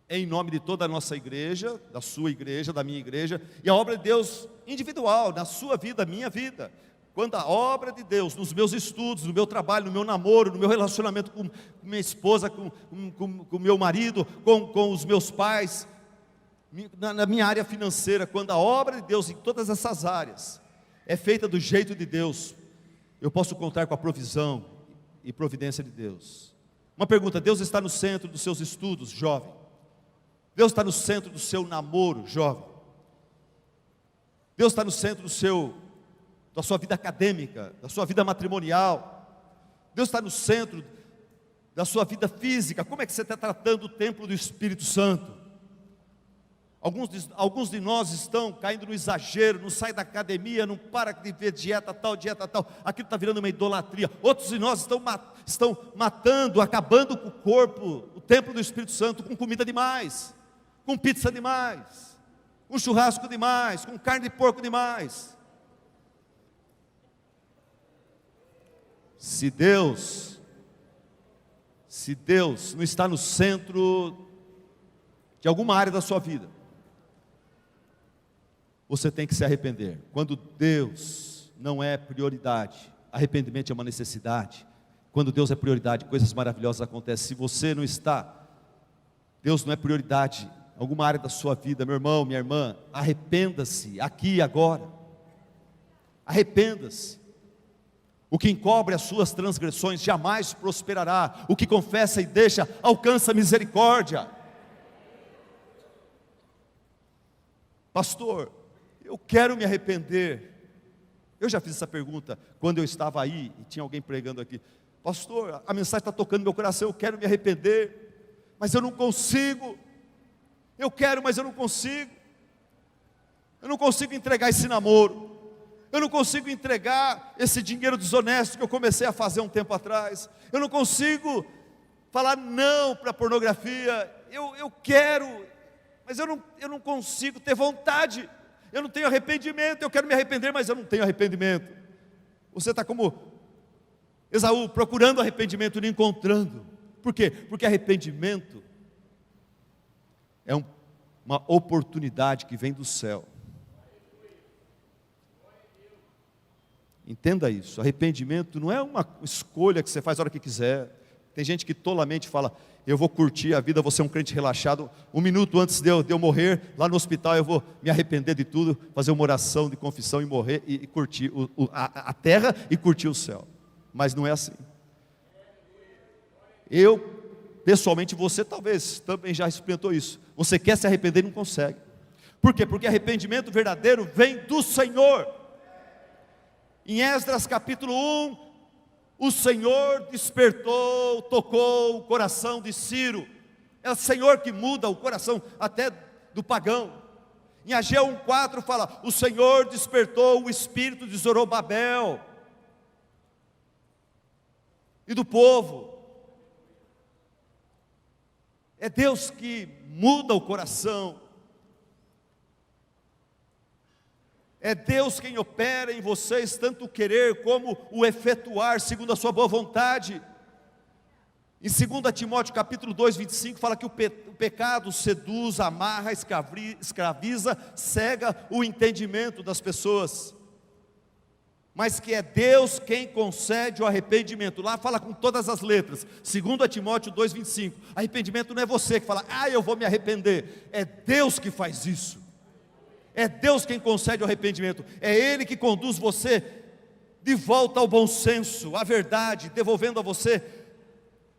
em nome de toda a nossa igreja, da sua igreja, da minha igreja, e a obra de Deus individual, na sua vida, minha vida. Quando a obra de Deus, nos meus estudos, no meu trabalho, no meu namoro, no meu relacionamento com minha esposa, com meu marido, com os meus pais, na minha área financeira, quando a obra de Deus em todas essas áreas é feita do jeito de Deus, eu posso contar com a provisão e providência de Deus. Uma pergunta: Deus está no centro dos seus estudos, jovem? Deus está no centro do seu namoro, jovem? Deus está no centro da sua vida acadêmica, da sua vida matrimonial? Deus está no centro da sua vida física? Como é que você está tratando o templo do Espírito Santo? Alguns de nós estão caindo no exagero, não sai da academia, não para de ver dieta tal, aquilo está virando uma idolatria. Outros de nós estão matando, acabando com o corpo, o templo do Espírito Santo, com comida demais, com pizza demais, com churrasco demais, com carne de porco demais. Se Deus não está no centro de alguma área da sua vida, você tem que se arrepender. Quando Deus não é prioridade, arrependimento é uma necessidade. Quando Deus é prioridade, coisas maravilhosas acontecem. Se você não está, Deus não é prioridade, alguma área da sua vida, meu irmão, minha irmã, arrependa-se, aqui e agora. Arrependa-se. O que encobre as suas transgressões jamais prosperará. O que confessa e deixa, alcança misericórdia. Pastor, eu quero me arrepender. Eu já fiz essa pergunta quando eu estava aí e tinha alguém pregando aqui. Pastor, a mensagem está tocando no meu coração, eu quero me arrepender, mas eu não consigo. Eu quero, mas eu não consigo. Eu não consigo entregar esse namoro. Eu não consigo entregar esse dinheiro desonesto que eu comecei a fazer um tempo atrás. Eu não consigo falar não para a pornografia. Eu quero, mas eu não consigo ter vontade. Eu não tenho arrependimento. Eu quero me arrepender, mas eu não tenho arrependimento. Você está como Esaú, procurando arrependimento e não encontrando. Por quê? Porque arrependimento é uma oportunidade que vem do céu. Entenda isso, arrependimento não é uma escolha que você faz a hora que quiser. Tem gente que tolamente fala, eu vou curtir a vida, vou ser um crente relaxado, 1 minuto antes de eu morrer, lá no hospital eu vou me arrepender de tudo, fazer uma oração de confissão e morrer, e curtir a terra e curtir o céu. Mas não é assim. Eu, pessoalmente, você talvez também já experimentou isso. Você quer se arrepender e não consegue. Por quê? Porque arrependimento verdadeiro vem do Senhor. Em Esdras capítulo 1, o Senhor despertou, tocou o coração de Ciro. É o Senhor que muda o coração até do pagão. Em Ageu 1,4 fala, o Senhor despertou o espírito de Zorobabel e do povo. É Deus que muda o coração. É Deus quem opera em vocês, tanto o querer como o efetuar, segundo a sua boa vontade. Em 2 Timóteo capítulo 2, 25, fala que o pecado seduz, amarra, escraviza, cega o entendimento das pessoas. Mas que é Deus quem concede o arrependimento. Lá fala com todas as letras, 2 Timóteo 2, 25. Arrependimento não é você que fala, eu vou me arrepender. É Deus que faz isso. É Deus quem concede o arrependimento. É Ele que conduz você de volta ao bom senso, à verdade, devolvendo a você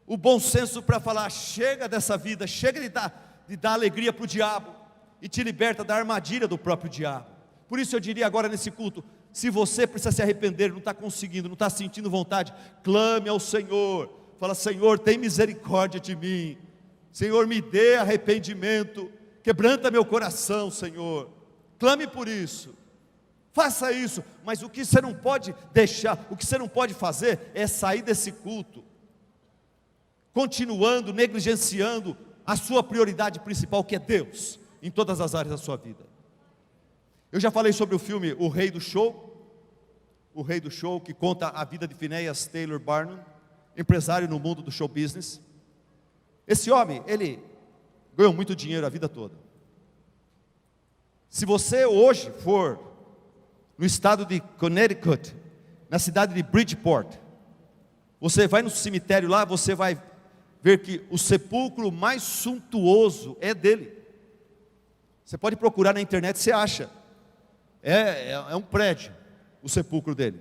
o bom senso para falar, chega dessa vida, chega de dar alegria para o diabo, e te liberta da armadilha do próprio diabo. Por isso eu diria agora nesse culto, se você precisa se arrepender, não está conseguindo, não está sentindo vontade, clame ao Senhor, fala, Senhor, tem misericórdia de mim, Senhor, me dê arrependimento, quebranta meu coração, Senhor. Clame por isso, faça isso, mas o que você não pode deixar, o que você não pode fazer é sair desse culto, continuando, negligenciando a sua prioridade principal, que é Deus, em todas as áreas da sua vida. Eu já falei sobre o filme O Rei do Show, que conta a vida de Phineas Taylor Barnum, empresário no mundo do show business. Esse homem, ele ganhou muito dinheiro a vida toda. Se você hoje for no estado de Connecticut, na cidade de Bridgeport, você vai no cemitério lá, você vai ver que o sepulcro mais suntuoso é dele. Você pode procurar na internet, você acha. É um prédio, o sepulcro dele.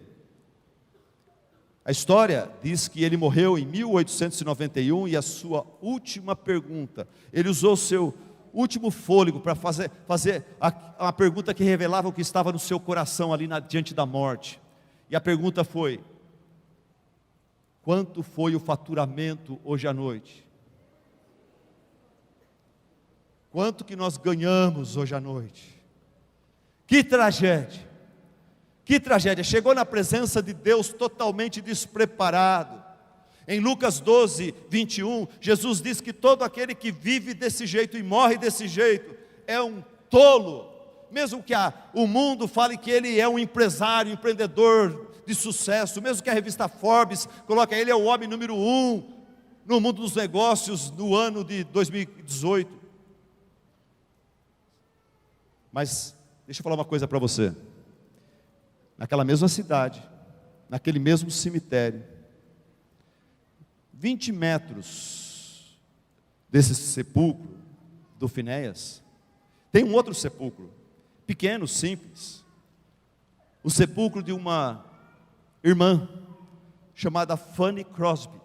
A história diz que ele morreu em 1891 e a sua última pergunta, ele usou o seu último fôlego para fazer uma pergunta que revelava o que estava no seu coração ali diante da morte. E a pergunta foi: quanto foi o faturamento hoje à noite? Quanto que nós ganhamos hoje à noite? Que tragédia! Que tragédia! Chegou na presença de Deus totalmente despreparado. Em Lucas 12, 21, Jesus diz que todo aquele que vive desse jeito e morre desse jeito é um tolo. Mesmo que o mundo fale que ele é um empresário, empreendedor de sucesso, mesmo que a revista Forbes coloque ele é o homem número 1 no mundo dos negócios no ano de 2018. Mas deixa eu falar uma coisa para você. Naquela mesma cidade, naquele mesmo cemitério, 20 metros desse sepulcro do Finéias, tem um outro sepulcro, pequeno, simples, o sepulcro de uma irmã chamada Fanny Crosby,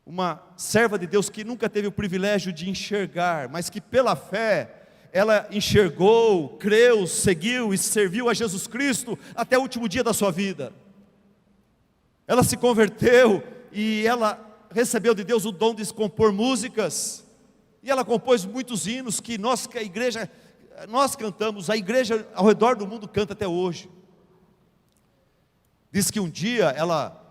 uma serva de Deus que nunca teve o privilégio de enxergar, mas que pela fé, ela enxergou, creu, seguiu e serviu a Jesus Cristo até o último dia da sua vida. Ela se converteu e ela recebeu de Deus o dom de compor músicas, e ela compôs muitos hinos que nós cantamos, a igreja ao redor do mundo canta até hoje. Diz que um dia ela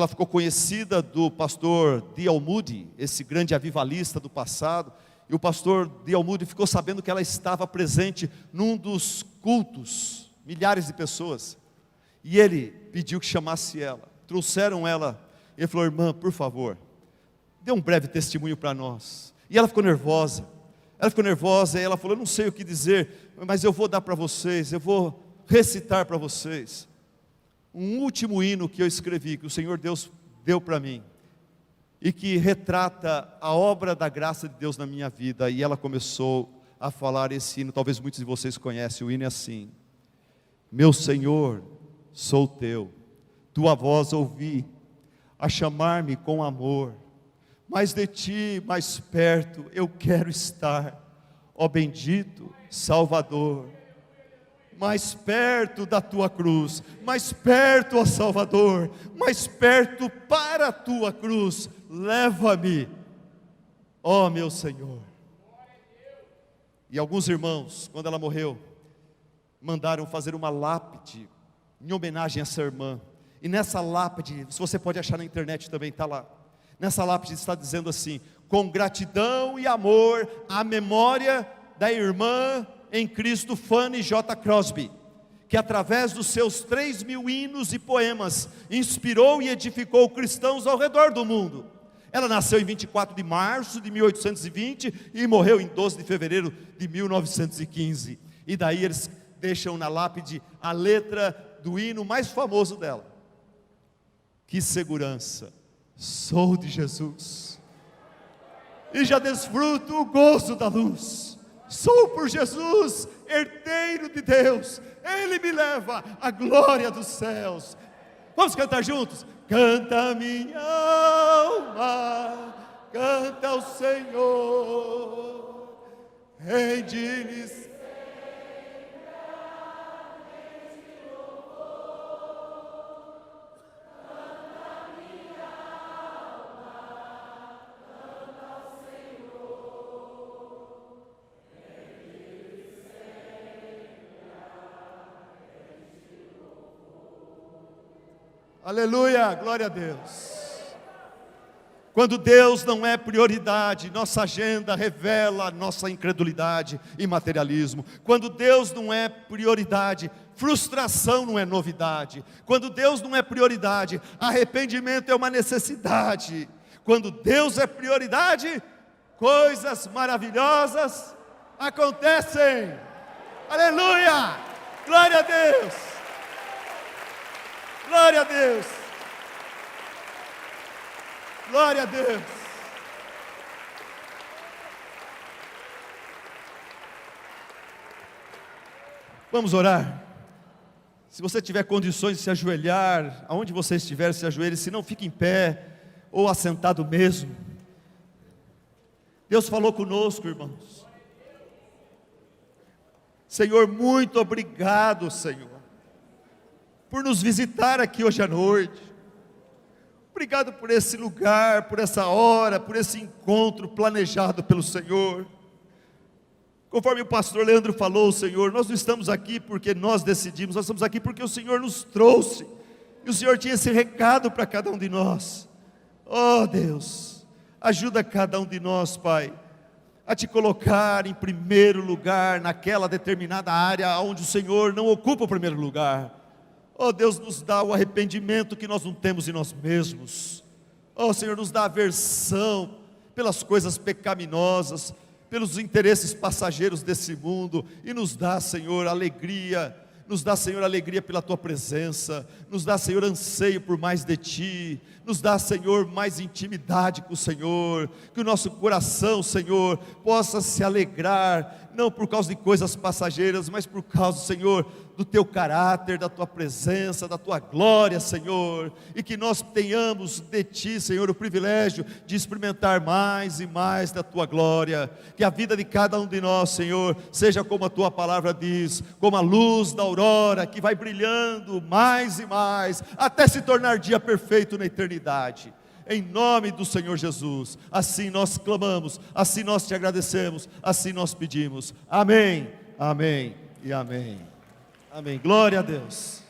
ficou conhecida do pastor D.L. Moody, esse grande avivalista do passado, e o pastor D.L. Moody ficou sabendo que ela estava presente num dos cultos, milhares de pessoas, e ele pediu que chamasse ela. Trouxeram ela, e ele falou: irmã, por favor, dê um breve testemunho para nós. E ela ficou nervosa, e ela falou: eu não sei o que dizer, mas eu vou dar para vocês, eu vou recitar para vocês um último hino que eu escrevi, que o Senhor Deus deu para mim, e que retrata a obra da graça de Deus na minha vida. E ela começou a falar esse hino, talvez muitos de vocês conhecem, o hino é assim: meu Senhor, sou teu, tua voz ouvi, a chamar-me com amor, mas de ti mais perto eu quero estar, ó bendito Salvador. Mais perto da tua cruz, mais perto, ó Salvador, mais perto para a tua cruz, leva-me, ó meu Senhor. E alguns irmãos, quando ela morreu, mandaram fazer uma lápide em homenagem a essa irmã. E nessa lápide, se você pode achar na internet também, está lá. Nessa lápide está dizendo assim: com gratidão e amor à memória da irmã em Cristo Fanny J. Crosby, que através dos seus 3.000 hinos e poemas inspirou e edificou cristãos ao redor do mundo. Ela nasceu em 24 de março de 1820 e morreu em 12 de fevereiro de 1915. E daí eles deixam na lápide a letra do hino mais famoso dela: que segurança, sou de Jesus, e já desfruto o gozo da luz. Sou por Jesus, herdeiro de Deus, Ele me leva à glória dos céus. Vamos cantar juntos? Canta minha alma, canta ao Senhor, rende-lhe. Aleluia, glória a Deus. Quando Deus não é prioridade, nossa agenda revela nossa incredulidade e materialismo. Quando Deus não é prioridade, frustração não é novidade. Quando Deus não é prioridade, arrependimento é uma necessidade. Quando Deus é prioridade, coisas maravilhosas acontecem. Aleluia, glória a Deus. Glória a Deus, glória a Deus. Vamos orar. Se você tiver condições de se ajoelhar, aonde você estiver, se ajoelhe, se não, fique em pé, ou assentado mesmo. Deus falou conosco, irmãos. Senhor, muito obrigado, Senhor, por nos visitar aqui hoje à noite. Obrigado por esse lugar, por essa hora, por esse encontro planejado pelo Senhor. Conforme o pastor Leandro falou, Senhor, nós não estamos aqui porque nós decidimos, nós estamos aqui porque o Senhor nos trouxe. E o Senhor tinha esse recado para cada um de nós. Oh Deus, ajuda cada um de nós, Pai, a te colocar em primeiro lugar naquela determinada área onde o Senhor não ocupa o primeiro lugar. Oh Deus, nos dá o arrependimento que nós não temos em nós mesmos. Oh Senhor, nos dá aversão pelas coisas pecaminosas, pelos interesses passageiros desse mundo, e nos dá, Senhor, alegria. Nos dá, Senhor, alegria pela Tua presença, nos dá, Senhor, anseio por mais de Ti, nos dá, Senhor, mais intimidade com o Senhor, que o nosso coração, Senhor, possa se alegrar, não por causa de coisas passageiras, mas por causa, Senhor, do Teu caráter, da Tua presença, da Tua glória, Senhor, e que nós tenhamos de Ti, Senhor, o privilégio de experimentar mais e mais da Tua glória, que a vida de cada um de nós, Senhor, seja como a Tua palavra diz, como a luz da aurora, que vai brilhando mais e mais, até se tornar dia perfeito na eternidade. Em nome do Senhor Jesus, assim nós clamamos, assim nós Te agradecemos, assim nós pedimos. Amém, amém e amém. Amém. Glória a Deus.